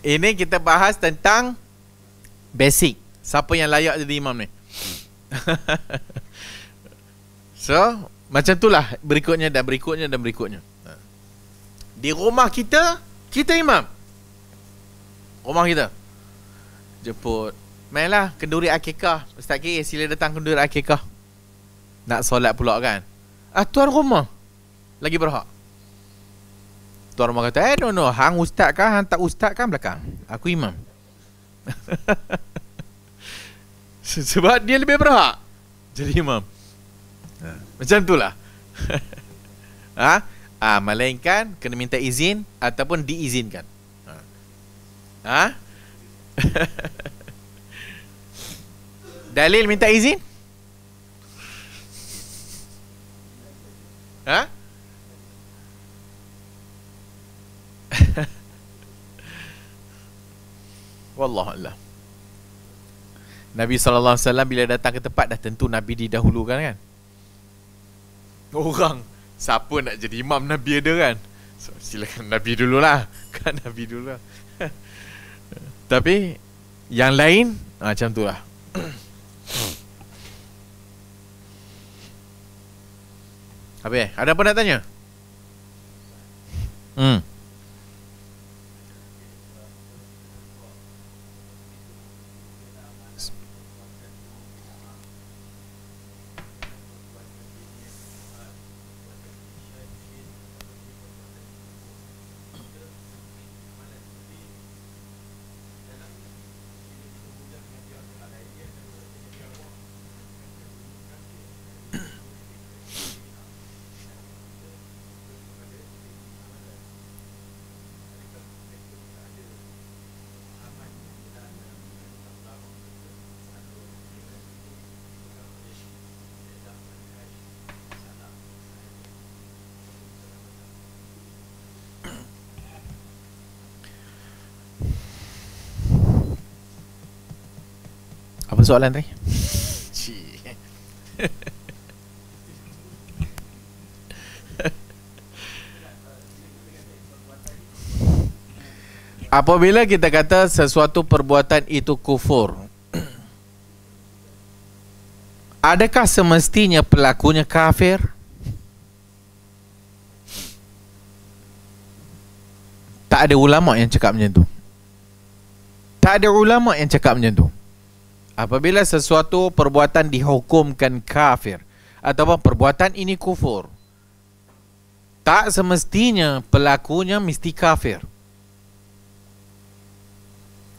Ini kita bahas tentang basic. Siapa yang layak jadi imam ni? So, macam itulah berikutnya dan berikutnya dan berikutnya. Di rumah kita, kita imam. Rumah kita. Jemput. Mainlah kenduri akikah. Ustaz K, sila datang kenduri akikah. Nak solat pula kan? Tuan rumah lagi berhak. Tuan rumah kata, no, hang ustaz kan, hang tak ustaz kan belakang. Aku imam. Sebab dia lebih berhak jadi imam. Macam itulah. Melainkan kena minta izin ataupun diizinkan. Dalil minta izin? Wallahualam. Nabi SAW bila datang ke tempat dah tentu Nabi didahulukan kan. Orang siapa nak jadi imam Nabi ada kan. So, silakan Nabi dululah. Kan Nabi dululah. Tapi yang lain macam tu lah. Habis, ada apa nak tanya? Apa soalan tadi? Apabila kita kata sesuatu perbuatan itu kufur, adakah semestinya pelakunya kafir? Tak ada ulama yang cakap macam tu. Tak ada ulama yang cakap macam tu. Apabila sesuatu perbuatan dihukumkan kafir ataupun perbuatan ini kufur, tak semestinya pelakunya mesti kafir.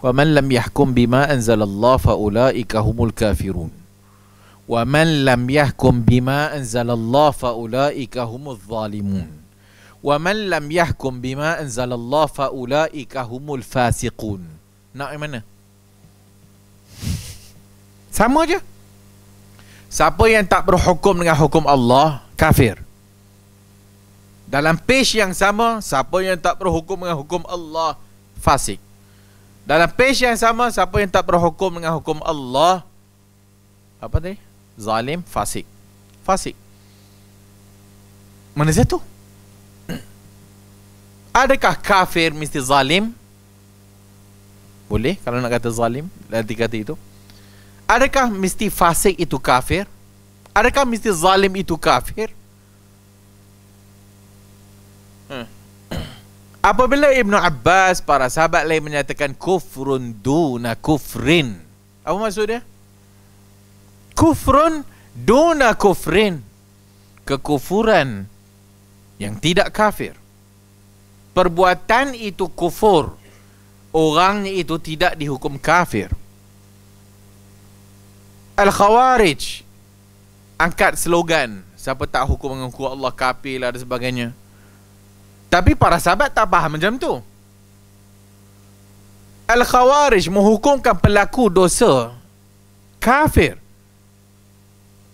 Wa man lam yahkum bima anzalallah fa ulaika humul kafirun. Wa man lam yahkum bima anzalallah fa ulaika humuz zalimun. Wa man lam yahkum bima anzalallah fa ulaika humul fasiqun. Nak yang mana? Sama je. Siapa yang tak berhukum dengan hukum Allah, kafir. Dalam page yang sama, siapa yang tak berhukum dengan hukum Allah, fasik. Dalam page yang sama, siapa yang tak berhukum dengan hukum Allah, apa tadi? Zalim, fasik. Fasik. Mana satu? Adakah kafir mesti zalim? Boleh kalau nak kata zalim, nanti kata itu. Adakah mesti fasik itu kafir? Adakah mesti zalim itu kafir? Apabila Ibn Abbas, para sahabat lain menyatakan kufrun duna kufrin, apa maksud dia? Kufrun duna kufrin, kekufuran yang tidak kafir. Perbuatan itu kufur, orangnya itu tidak dihukum kafir. Al-Khawarij angkat slogan, siapa tak hukum mengaku Allah kafir lah dan sebagainya. Tapi para sahabat tak faham macam tu. Al-Khawarij menghukumkan pelaku dosa kafir.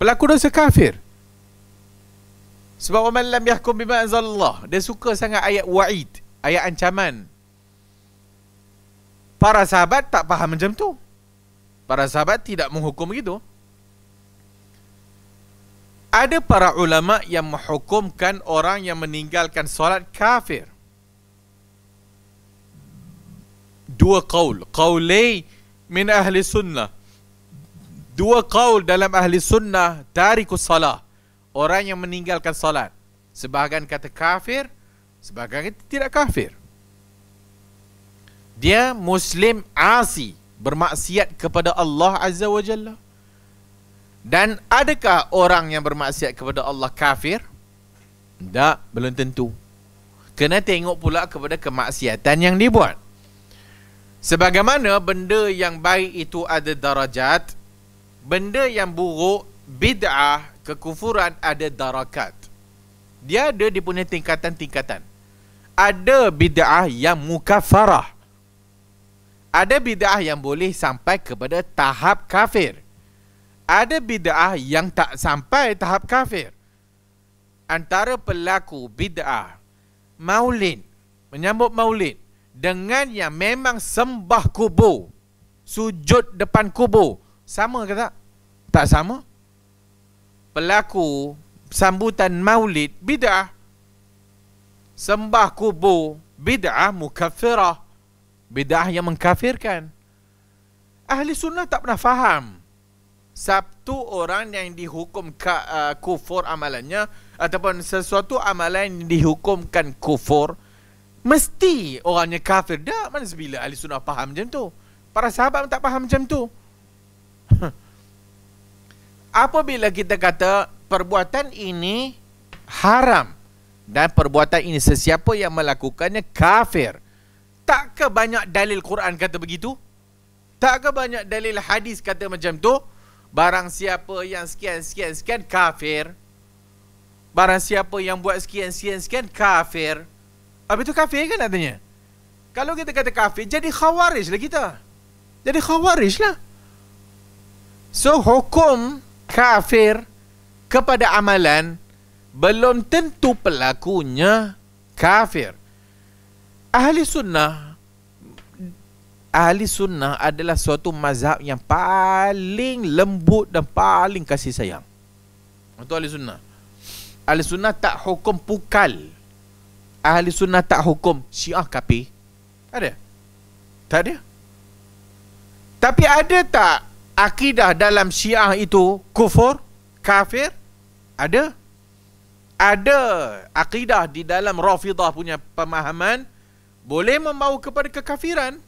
Pelaku dosa kafir. Sebab man lam yahkum bima anzalallah, dia suka sangat ayat wa'id, ayat ancaman. Para sahabat tak faham macam tu. Para sahabat tidak menghukum begitu. Ada para ulama yang menghukumkan orang yang meninggalkan solat kafir. Dua qaul, qaulai min ahli sunnah. Dua qaul dalam ahli sunnah tarikus salah, orang yang meninggalkan solat. Sebahagian kata kafir, sebahagian kata tidak kafir. Dia muslim asi, bermaksiat kepada Allah Azza wa Jalla. Dan adakah orang yang bermaksiat kepada Allah kafir? Tak, belum tentu. Kena tengok pula kepada kemaksiatan yang dibuat. Sebagaimana benda yang baik itu ada darajat, benda yang buruk, bid'ah, kekufuran ada darakat. Dia punya tingkatan-tingkatan. Ada bid'ah yang mukaffarah. Ada bid'ah yang boleh sampai kepada tahap kafir. Ada bid'ah yang tak sampai tahap kafir. Antara pelaku bid'ah maulid, menyambut maulid, dengan yang memang sembah kubur, sujud depan kubur, sama ke tak? Tak sama. Pelaku sambutan maulid bid'ah, sembah kubur bid'ah mukaffirah, bid'ah yang mengkafirkan. Ahli sunnah tak pernah faham Sabtu orang yang dihukum kufur amalannya, ataupun sesuatu amalan yang dihukumkan kufur mesti orangnya kafir. Dah, mana sebila ahli sunnah faham macam tu. Para sahabat tak faham macam tu. Apabila kita kata perbuatan ini haram dan perbuatan ini sesiapa yang melakukannya kafir, takkah banyak dalil Quran kata begitu? Takkah banyak dalil hadis kata macam tu? Barang siapa yang sekian kafir, barang siapa yang buat sekian kafir. Habis itu kafir kan katanya? Kalau kita kata kafir, jadi khawarij lah kita. Jadi khawarij lah. So hukum kafir kepada amalan belum tentu pelakunya kafir. Ahli sunnah adalah suatu mazhab yang paling lembut dan paling kasih sayang. Itu ahli sunnah. Ahli sunnah tak hukum pukal. Ahli sunnah tak hukum Syiah kafir. Ada? Tak ada. Tapi ada tak akidah dalam Syiah itu kufur, kafir? Ada. Ada akidah di dalam Rafidah punya pemahaman boleh membawa kepada kekafiran.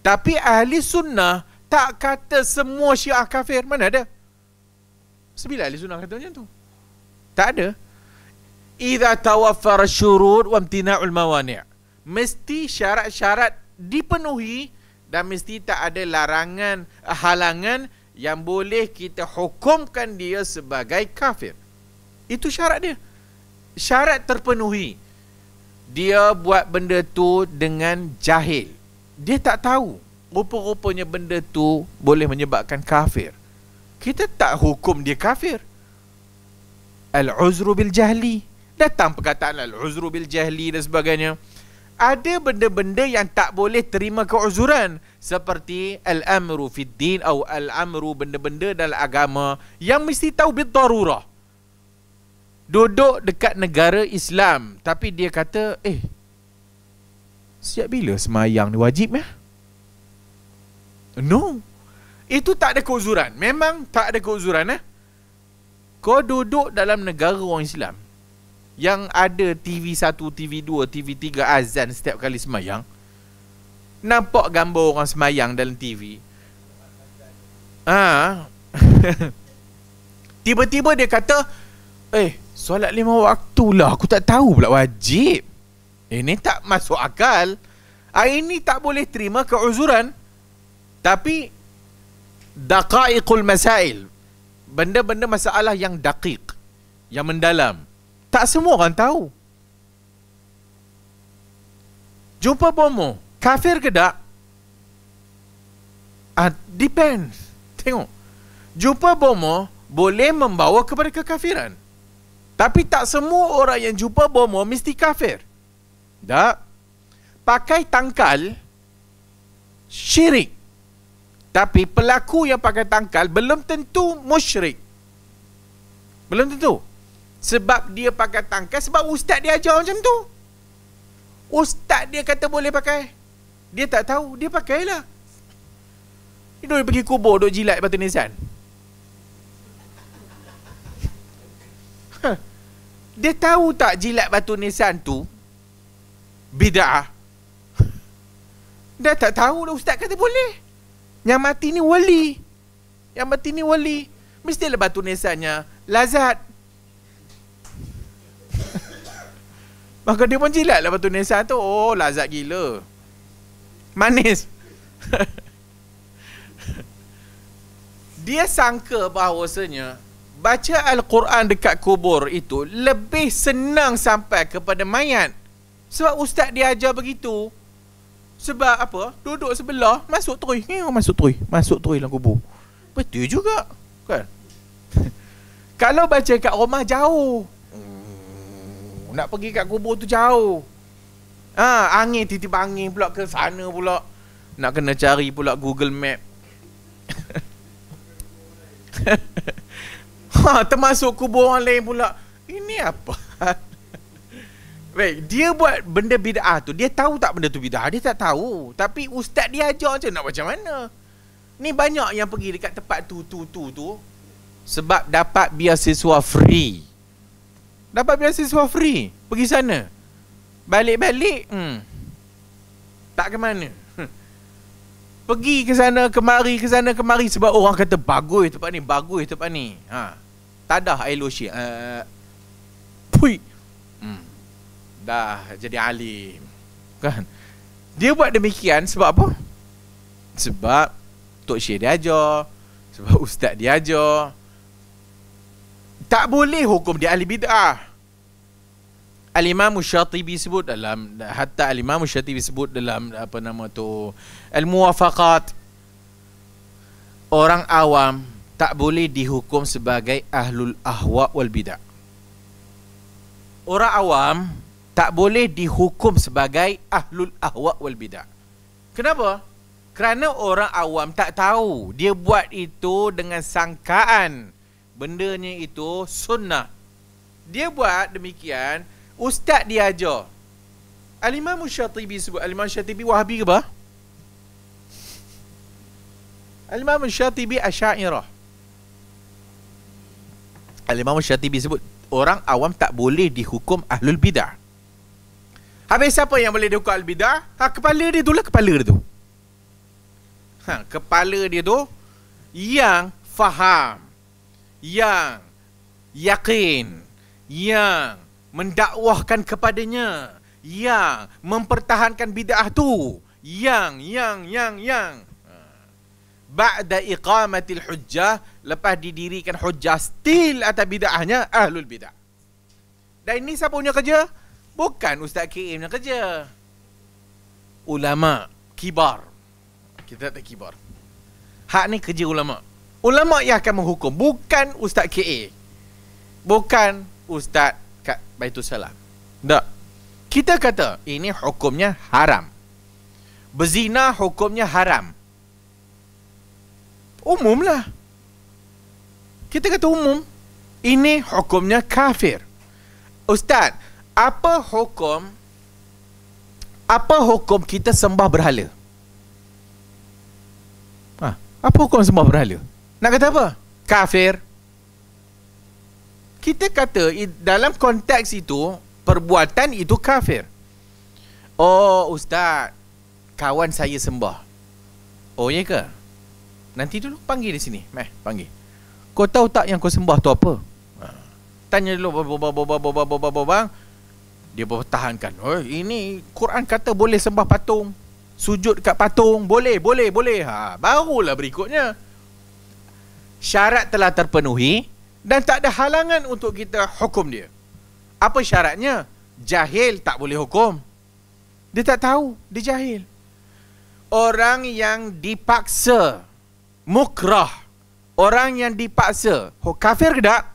Tapi ahli sunnah tak kata semua Syiah kafir. Mana ada? Sebila ahli sunnah kata macam tu? Tak ada. Idza tawaffara syurut wa imtina'ul mawani'. Mesti syarat-syarat dipenuhi dan mesti tak ada larangan, halangan yang boleh kita hukumkan dia sebagai kafir. Itu syarat dia. Syarat terpenuhi. Dia buat benda tu dengan jahil. Dia tak tahu. Rupa-rupanya benda tu boleh menyebabkan kafir. Kita tak hukum dia kafir. Al-uzru bil jahli. Datang perkataan al-uzru bil jahli dan sebagainya. Ada benda-benda yang tak boleh terima keuzuran, seperti al-amru fid din atau al-amru, benda-benda dalam agama yang mesti tahu bil darurah. Duduk dekat negara Islam tapi dia kata, sejak bila semayang ni wajib ya? No. Itu tak ada keuzuran. Memang tak ada keuzuran. Kau duduk dalam negara orang Islam yang ada TV 1, TV 2, TV 3 azan setiap kali semayang. Nampak gambar orang semayang dalam TV. Tiba-tiba dia kata, solat 5 waktu lah, aku tak tahu pula wajib. Ini tak masuk akal. Ini tak boleh terima keuzuran. Tapi daqaiqul masail, benda-benda masalah yang daqiq, yang mendalam, tak semua orang tahu. Jumpa bomoh, kafir ke tak? Depends. Tengok, jumpa bomoh boleh membawa kepada kekafiran, tapi tak semua orang yang jumpa bomoh mesti kafir. Tak. Pakai tangkal syirik, tapi pelaku yang pakai tangkal belum tentu musyrik. Belum tentu. Sebab dia pakai tangkal, sebab ustaz dia ajar macam tu. Ustaz dia kata boleh pakai, dia tak tahu, dia pakailah. Dia duk pergi kubur, duk jilat batu nisan. Dia tahu tak jilat batu nisan tu bid'ah? Dia tak tahu dah, ustaz kata boleh. Yang mati ni wali. Yang mati ni wali. Mestilah batu nisannya lazat. Maka dia pun jilat lah batu nisan tu. Oh, lazat gila. Manis. Dia sangka bahawasanya baca Al-Quran dekat kubur itu lebih senang sampai kepada mayat. Sebab ustaz dia ajar begitu. Sebab apa? Duduk sebelah, masuk terus. Masuk terus dalam kubur. Betul juga, kan? Kalau baca kat rumah jauh. Nak pergi kat kubur tu jauh. Angin, tiba-tiba angin pula ke sana pula. Nak kena cari pula Google Map. Termasuk kubur orang lain pula. Ini apa? Baik, dia buat benda bid'ah tu, dia tahu tak benda tu bid'ah? Dia tak tahu. Tapi ustaz dia ajar je, nak macam mana? Ni banyak yang pergi dekat tempat tu sebab dapat biasiswa free. Dapat biasiswa free, pergi sana. Balik-balik tak ke mana. Pergi ke sana kemari, ke sana kemari sebab orang kata bagus tempat ni. Tadah air lotion. Pui. Dah jadi alim, kan? Dia buat demikian sebab apa? Sebab Tok Syekh dia ajar, sebab ustaz dia ajar. Tak boleh hukum dia ahli bid'ah. Al-Imam Syatibi sebut dalam, hatta Al-Imam Syatibi sebut dalam apa nama tu, Al-Muwafaqat, orang awam tak boleh dihukum sebagai ahlul ahwa wal bid'ah. Orang awam tak boleh dihukum sebagai ahlul ahwa wal bid'ah. Kenapa? Kerana orang awam tak tahu. Dia buat itu dengan sangkaan bendanya itu sunnah. Dia buat demikian, ustaz dia ajar. Al-Imam Syatibi sebut, Al-Imam Syatibi Wahabi ke apa? Al-Imam Syatibi Asy'ariyah. Al-Imam Syatibi sebut orang awam tak boleh dihukum ahlul bid'ah. Habis siapa yang boleh dihukum ahlul bid'ah? Kepala dia tu lah, kepala dia tu. Kepala dia tu yang faham, yang yakin, yang mendakwahkan kepadanya, yang mempertahankan bid'ah tu, yang ba'da iqamatil hujjah, lepas didirikan hujjah still atas bid'ahnya, ahlul bid'ah. Dan ini siapa punya kerja? Bukan Ustaz KM punya kerja. Ulama kibar. Kita tak kibar. Hak ni kerja ulama. Ulama yang akan menghukum, bukan Ustaz KA, bukan Ustaz kat Baitul Salam. Tak. Kita kata ini hukumnya haram. Berzina hukumnya haram. Umum lah. Kita kata umum. Ini hukumnya kafir. Ustaz, apa hukum kita sembah berhala? Apa hukum sembah berhala? Nak kata apa? Kafir. Kita kata dalam konteks itu, perbuatan itu kafir. Oh ustaz, kawan saya sembah. Oh ya ke? Nanti dulu panggil di sini. Panggil. Kau tahu tak yang kau sembah tu apa? Tanya dulu. Bang. Dia pertahankan. Oh, ini Quran kata boleh sembah patung, sujud kat patung. Boleh. Barulah berikutnya. syarat telah terpenuhi dan tak ada halangan untuk kita hukum dia. Apa syaratnya? Jahil tak boleh hukum. Dia tak tahu, dia jahil. Orang yang dipaksa, mukrah, orang yang dipaksa, kafir ke tak?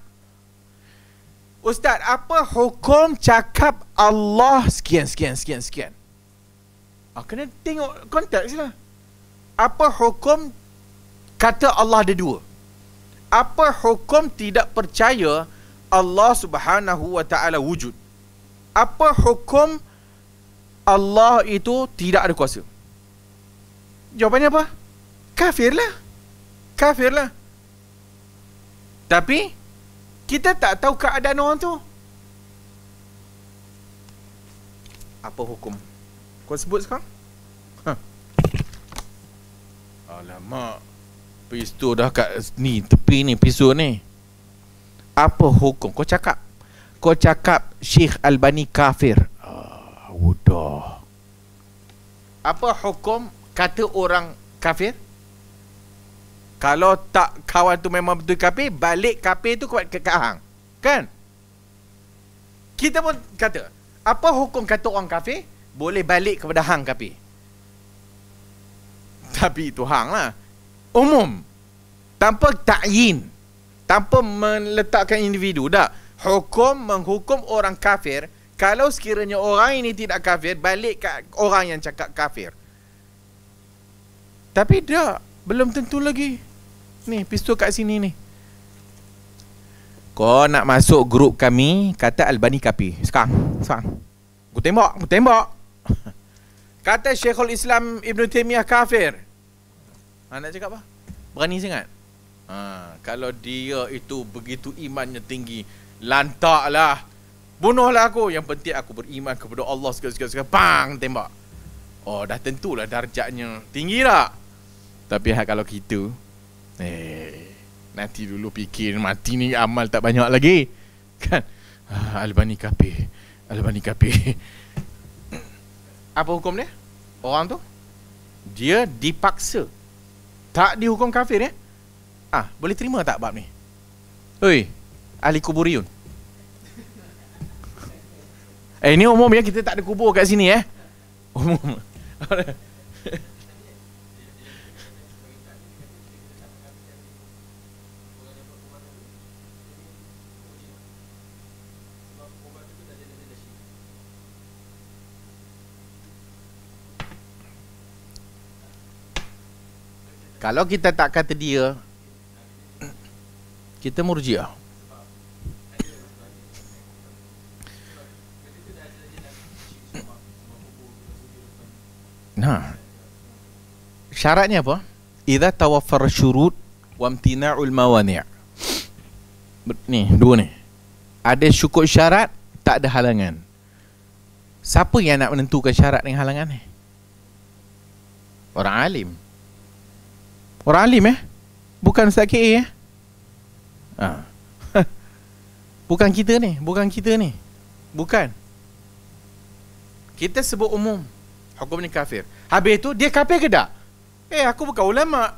Ustaz, apa hukum cakap Allah sekian. Kena tengok konteks lah. Apa hukum kata Allah ada dua? Apa hukum tidak percaya Allah Subhanahu wa ta'ala wujud? Apa hukum Allah itu tidak ada kuasa? Jawapannya apa? Kafirlah. Kafirlah. Tapi kita tak tahu keadaan orang tu. Apa hukum? Kau sebut sekarang? Alamak. Pistol dah kat ni, tepi ni pistol ni. Apa hukum? Kau cakap Syekh Albani kafir. Udah. Apa hukum kata orang kafir? Kalau tak kawan tu memang betul kafir, balik kafir tu ke hang. Kan? Kita pun kata, apa hukum kata orang kafir? Boleh balik kepada hang kafir. Tapi itu hang lah. Umum. Tanpa ta'yin. Tanpa meletakkan individu. Tak. Hukum menghukum orang kafir. Kalau sekiranya orang ini tidak kafir, balik ke orang yang cakap kafir. Tapi tak. Belum tentu lagi. Ni, pistol kat sini ni. Kau nak masuk grup kami, kata Albani kafir. Sekarang. Aku tembak. Kata Syekhul Islam Ibn Taymiyah kafir. Nak cakap apa? Berani sangat. Kalau dia itu begitu imannya tinggi, lantaklah. Bunuhlah aku. Yang penting aku beriman kepada Allah sekali-sekali. Pang, tembak. Oh, dah tentulah darjatnya tinggi tak? Tapi kalau kita nanti dulu fikir mati ni amal tak banyak lagi. Kan? Albani kafir. Apa hukum dia? Orang tu dia dipaksa, tak dihukum kafir ya? Boleh terima tak bab ni? Oi, ahli kuburiyun. Ini umum ya, kita tak ada kubur kat sini umum. Kalau kita tak kata dia, kita murjiah. Nah, syaratnya apa? Idza tawaffar syurut wa imtina'ul mawani'. Ni, dua ni. Ada cukup syarat, tak ada halangan. Siapa yang nak menentukan syarat dengan halangan ni? Orang alim. Orang alim bukan Ustaz KA Bukan kita ni. Bukan. Kita sebut umum. Hukum ni kafir. Habis tu dia kafir ke tak? Aku bukan ulama.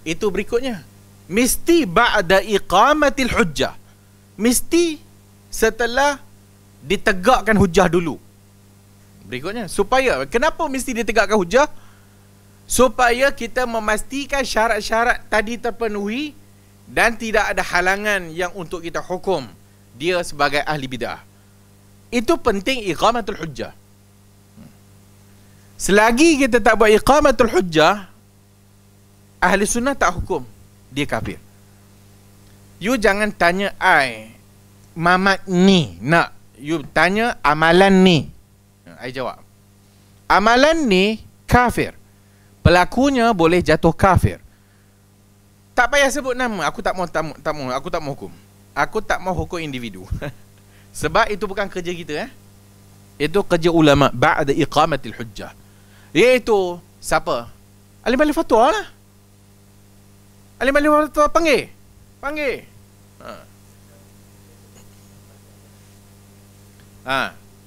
Itu berikutnya. Mesti ba'da iqamatil hujjah. Mesti setelah ditegakkan hujjah dulu. Berikutnya, supaya kenapa mesti ditegakkan hujjah? Supaya kita memastikan syarat-syarat tadi terpenuhi dan tidak ada halangan yang untuk kita hukum dia sebagai ahli bidah. Itu penting iqamatul hujjah. Selagi kita tak buat iqamatul hujjah, ahli sunnah tak hukum dia kafir. You jangan tanya Mamat ni nak. You tanya amalan ni. I jawab, amalan ni kafir, pelakunya boleh jatuh kafir. Tak payah sebut nama. Aku tak mau hukum. Aku tak mau hukum individu. Sebab itu bukan kerja kita. Itu kerja ulama ba'da iqamatil hujjah. Iaitu siapa? Alim-alim fatwa lah. Alim-alim fatwa panggil.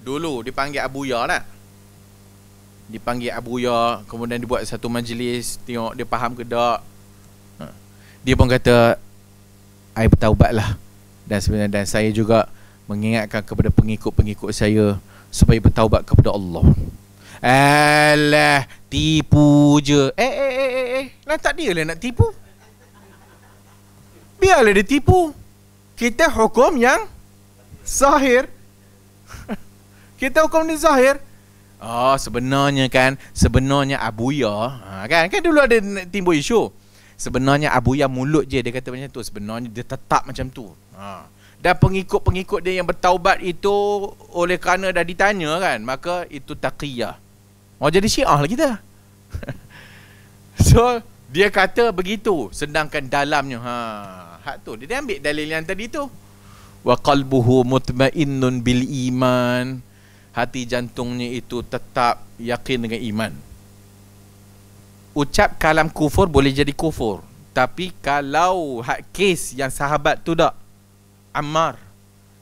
Dulu dipanggil Abu Ya tak? dipanggil Abuya, kemudian dibuat satu majlis, tengok dia faham ke tak. Dia pun kata, I bertaubatlah. Dan sebenarnya dan saya juga mengingatkan kepada pengikut-pengikut saya supaya bertaubat kepada Allah. Alah, tipu je. Lantak dia lah nak tipu. Biarlah dia tipu. Kita hukum yang zahir. Kita hukum ni zahir. Oh, sebenarnya Abuya, kan dulu ada timbul isu. Sebenarnya Abuya mulut je dia kata macam tu. Sebenarnya dia tetap macam tu. Dan pengikut-pengikut dia yang bertaubat itu oleh kerana dah ditanya kan, maka itu taqiyah. Jadi Syiah lah kita. So dia kata begitu, sedangkan dalamnya hak tu dia ambil dalil yang tadi tu. Wa qalbuhu mutmainnun bil iman. Hati jantungnya itu tetap yakin dengan iman. Ucap kalam kufur boleh jadi kufur, tapi kalau hak kes yang sahabat tu tak, Ammar,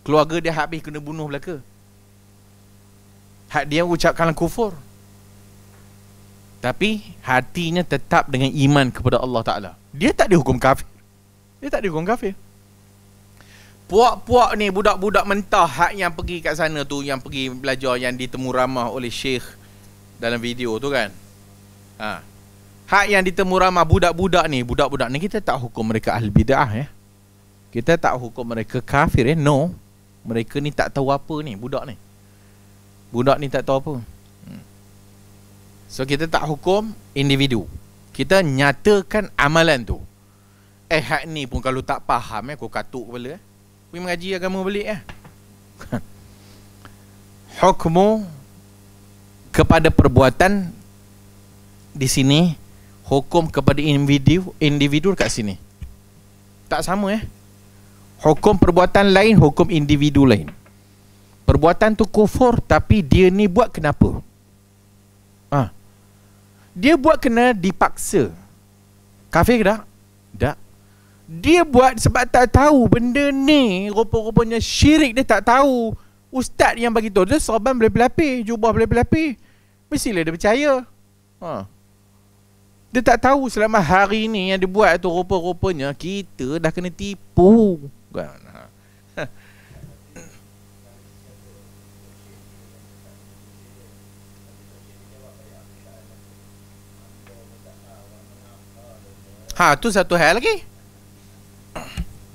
keluarga dia habis kena bunuh belaka, hak dia ucap kalam kufur, tapi hatinya tetap dengan iman kepada Allah Ta'ala. Dia tak dihukum kafir. Puak-puak ni, budak-budak mentah hak yang pergi kat sana tu, yang pergi belajar, yang ditemu ramah oleh Syekh dalam video tu kan. Hak yang ditemu ramah budak-budak ni kita tak hukum mereka ahli bid'ah Kita tak hukum mereka kafir No. Mereka ni tak tahu apa ni, budak ni tak tahu apa. So kita tak hukum individu. Kita nyatakan amalan tu. Hak ni pun kalau tak faham kau katuk kepala pergi mengaji agama balik Hukmu kepada perbuatan di sini, hukum kepada individu kat sini tak sama Hukum perbuatan lain, hukum individu lain. Perbuatan tu kufur, tapi dia ni buat kenapa? Dia buat kena dipaksa. Kafir ke tak? Tak. Dia buat sebab tak tahu benda ni, rupa-rupanya syirik, dia tak tahu. Ustaz yang bagi tahu dia serban berlapis-lapis, jubah berlapis-lapis, mestilah dia percaya. Dia tak tahu selama hari ni yang dia buat tu rupa-rupanya kita dah kena tipu. Tu satu hal lagi.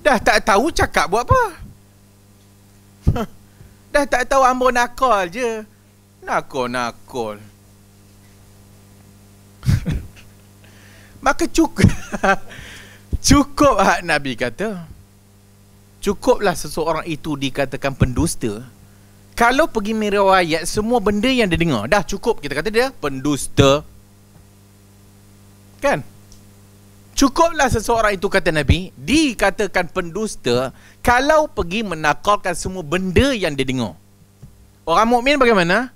Dah tak tahu cakap buat apa. Dah tak tahu, ambo nakal je. Nakal. Maka cukup hak Nabi kata. Cukuplah seseorang itu dikatakan pendusta kalau pergi meriwayat semua benda yang dia dengar. Dah cukup kita kata dia pendusta. Kan? Cukuplah seseorang itu, kata Nabi, dikatakan pendusta kalau pergi menakalkan semua benda yang dia dengar. Orang mukmin bagaimana?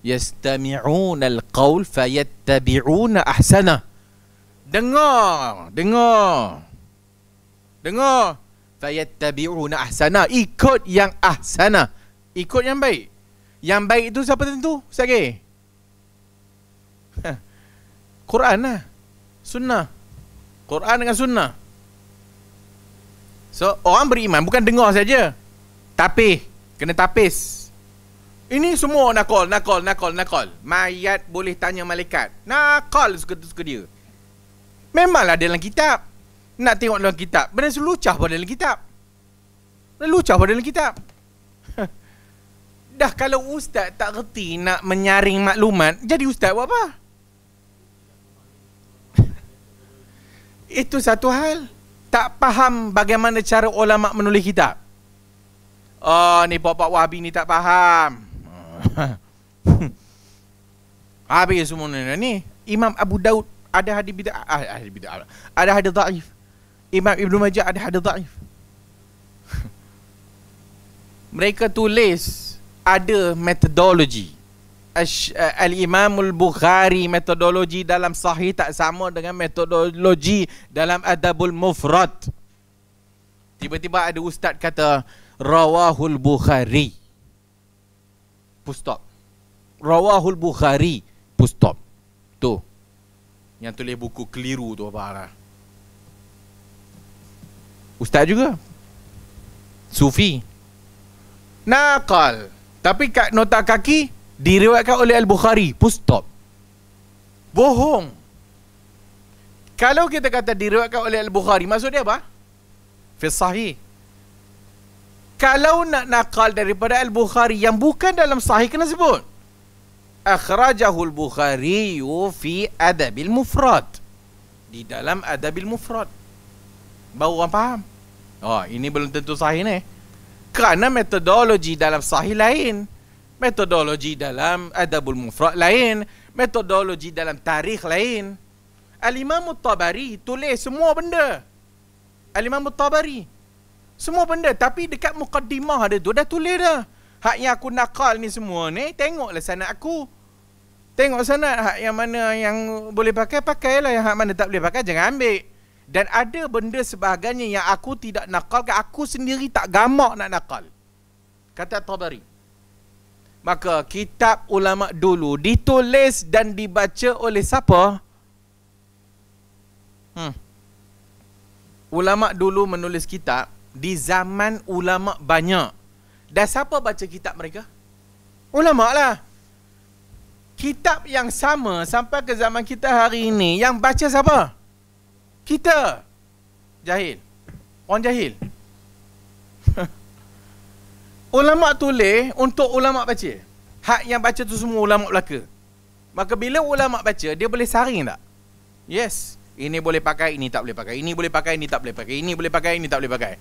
Yastami'una al-qaul fayattabi'una ahsana. Dengar. Fayattabi'una ahsana. Ikut yang ahsana. Ikut yang baik. Yang baik itu siapa tentu? Sekali. Quran lah. Sunnah. Quran dengan sunnah. So, orang beriman bukan dengar saja, tapi kena tapis. Ini semua nakal. Mayat boleh tanya malaikat. Nakal suka-suka dia. Memanglah dalam kitab. Nak tengok dalam kitab, benda selucah pada dalam kitab. Dah kalau ustaz tak reti nak menyaring maklumat, jadi ustaz buat apa? Itu satu hal. Tak faham bagaimana cara ulama menulis kitab. Ni pak-pak Wahabi ni tak faham. Habis semua ni. Imam Abu Daud ada hadis bid'ah, ada hadis dhaif. Imam Ibn Majah ada hadis dhaif. Mereka tulis ada metodologi. Al-Imam Al-Bukhari metodologi dalam Sahih tak sama dengan metodologi dalam Adabul Mufrad. Tiba-tiba ada ustaz kata Rawahul Bukhari. Full stop. rawahul Bukhari. Full stop. Tu. Yang tulis buku keliru tu apa lah. Ustaz juga. Sufi. Naqal. Tapi kat nota kaki diriwayatkan oleh Al-Bukhari. Full stop. Bohong. Kalau kita kata diriwayatkan oleh Al-Bukhari, maksud dia apa? Fi sahih. Kalau nak nakal daripada Al-Bukhari yang bukan dalam sahih, kena sebut akhrajahul Bukhari fi adabil mufrad. Di dalam adabil mufrad. Baru orang faham. Oh, ini belum tentu sahih ni. Kerana metodologi dalam sahih lain, metodologi dalam adabul mufrad lain, metodologi dalam tarikh lain. Al-Imam At-Tabari tulis semua benda. Al-Imam At-Tabari semua benda, tapi dekat mukaddimah dia tu dah tulis dah. Hak yang aku nakal ni semua ni, tengoklah sanad aku. Tengok sanad, hak yang mana yang boleh pakai, pakailah. Yang hak mana tak boleh pakai, jangan ambil. Dan ada benda sebagainya yang aku tidak nakal, aku sendiri tak gamak nak nakal. Kata Tabari. Maka kitab ulama dulu ditulis dan dibaca oleh siapa? Ulama dulu menulis kitab di zaman ulama banyak. Dan siapa baca kitab mereka? Ulama lah. Kitab yang sama sampai ke zaman kita hari ini, yang baca siapa? Kita. Jahil. Orang jahil. Ulama tulis untuk ulama baca. Hak yang baca tu semua ulama belaka. Maka bila ulama baca, dia boleh saring tak? Yes. Ini boleh pakai, ini tak boleh pakai. Ini boleh pakai, ini tak boleh pakai. Ini boleh pakai, ini tak boleh pakai.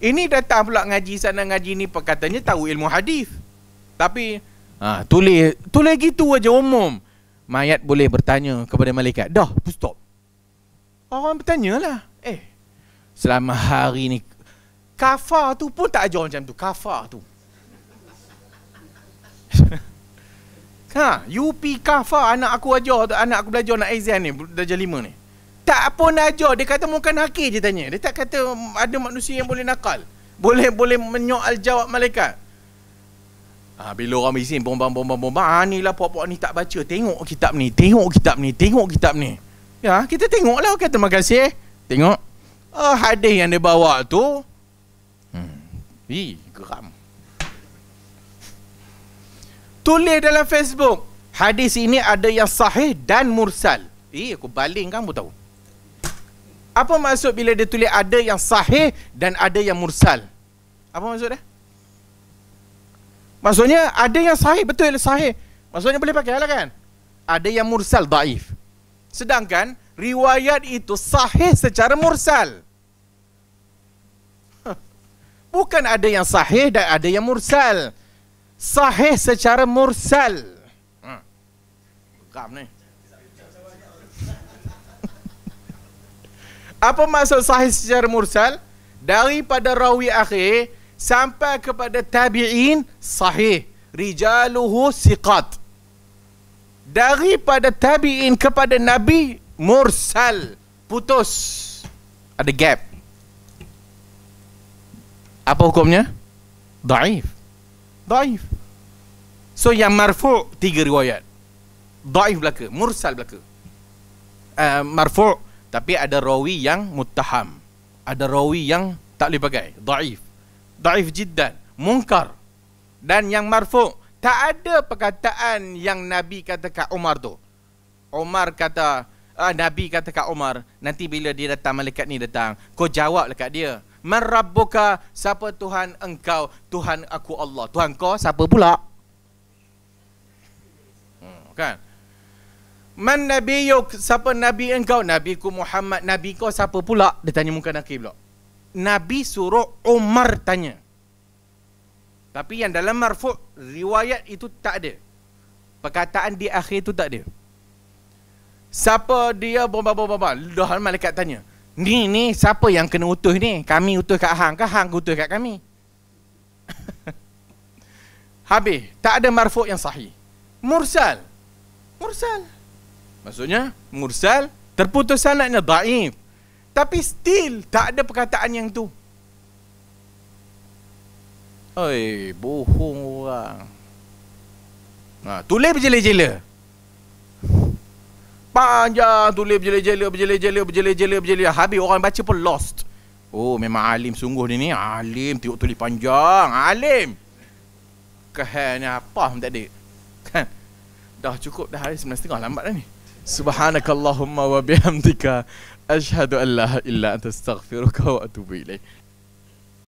Ini datang pula ngaji sana, ngaji ni, perkataannya tahu ilmu hadis. Tapi tulis gitu aja umum. Mayat boleh bertanya kepada malaikat. Dah, stop. Orang bertanya lah. Selama hari ni kafar tu pun tak ajar macam tu. Kafar tu. UP kafar anak aku ajar. Anak aku belajar nak exam ni, darjah 5 ni. Tak pun ajar. Dia kata mukan hakir je tanya. Dia tak kata ada manusia yang boleh nakal. Boleh menyoal jawab malaikat. Bila orang bising bombang. Ni lah puak-puak ni tak baca. Tengok kitab ni. Tengok kitab ni. Ya, kita tengoklah. Kata terima kasih. Tengok. Hadis yang dia bawa tu. Geram. Tulis dalam Facebook. Hadis ini ada yang sahih dan mursal. Aku baling kan pun tahu. Apa maksud bila dia tulis ada yang sahih dan ada yang mursal? Apa maksud dia? Maksudnya ada yang sahih, betul sahih. Maksudnya boleh pakai lah kan? Ada yang mursal, daif. Sedangkan riwayat itu sahih secara mursal. Bukan ada yang sahih dan ada yang mursal. Sahih secara mursal. Geram ni. Apa maksud sahih secara mursal? Daripada rawi akhir sampai kepada tabi'in, sahih. Rijaluhu siqat. Daripada tabi'in kepada Nabi, mursal. Putus. Ada gap. Apa hukumnya? Daif. So yang marfu' 3 riwayat. Daif belaka, mursal belaka. Marfu' tapi ada rawi yang muttaham. Ada rawi yang tak boleh pakai. Daif jiddan. Munkar. Dan yang marfu' tak ada perkataan yang Nabi kata kat Umar tu. Umar kata, Nabi kata kat Umar, nanti bila dia datang, malaikat ni datang, kau jawab dekat dia. Man rabbuka, siapa Tuhan engkau? Tuhan aku Allah. Tuhan kau siapa pula? Kan? Man nabiyuk, siapa nabi engkau? Nabiku Muhammad. Nabi kau siapa pula? Dia tanya muka nakir pula. Nabi suruh Umar tanya. Tapi yang dalam marfu' riwayat itu tak ada. Perkataan di akhir itu tak ada. Siapa dia? Dah malaikat tanya. Ni siapa yang kena utus ni? Kami utus kat hang ke hang utus kat kami? Habis. Tak ada marfu' yang sahih. Mursal. Maksudnya mursal, terputus sanadnya, dhaif. Tapi still tak ada perkataan yang tu. Bohong orang. Tulis berjela-jela. Panjang tulis berjela-jela. Habis orang baca pun lost. Oh, memang alim sungguh dia ni. Alim, tengok tulis panjang. Alim. Kehan apa pun tak ada. Kan? Dah cukup dah, hari 9.30 lambat dah ni. Subhanakallahumma wa bihamdika asyhadu an la ilaha illa anta astaghfiruka wa atubu ilaik.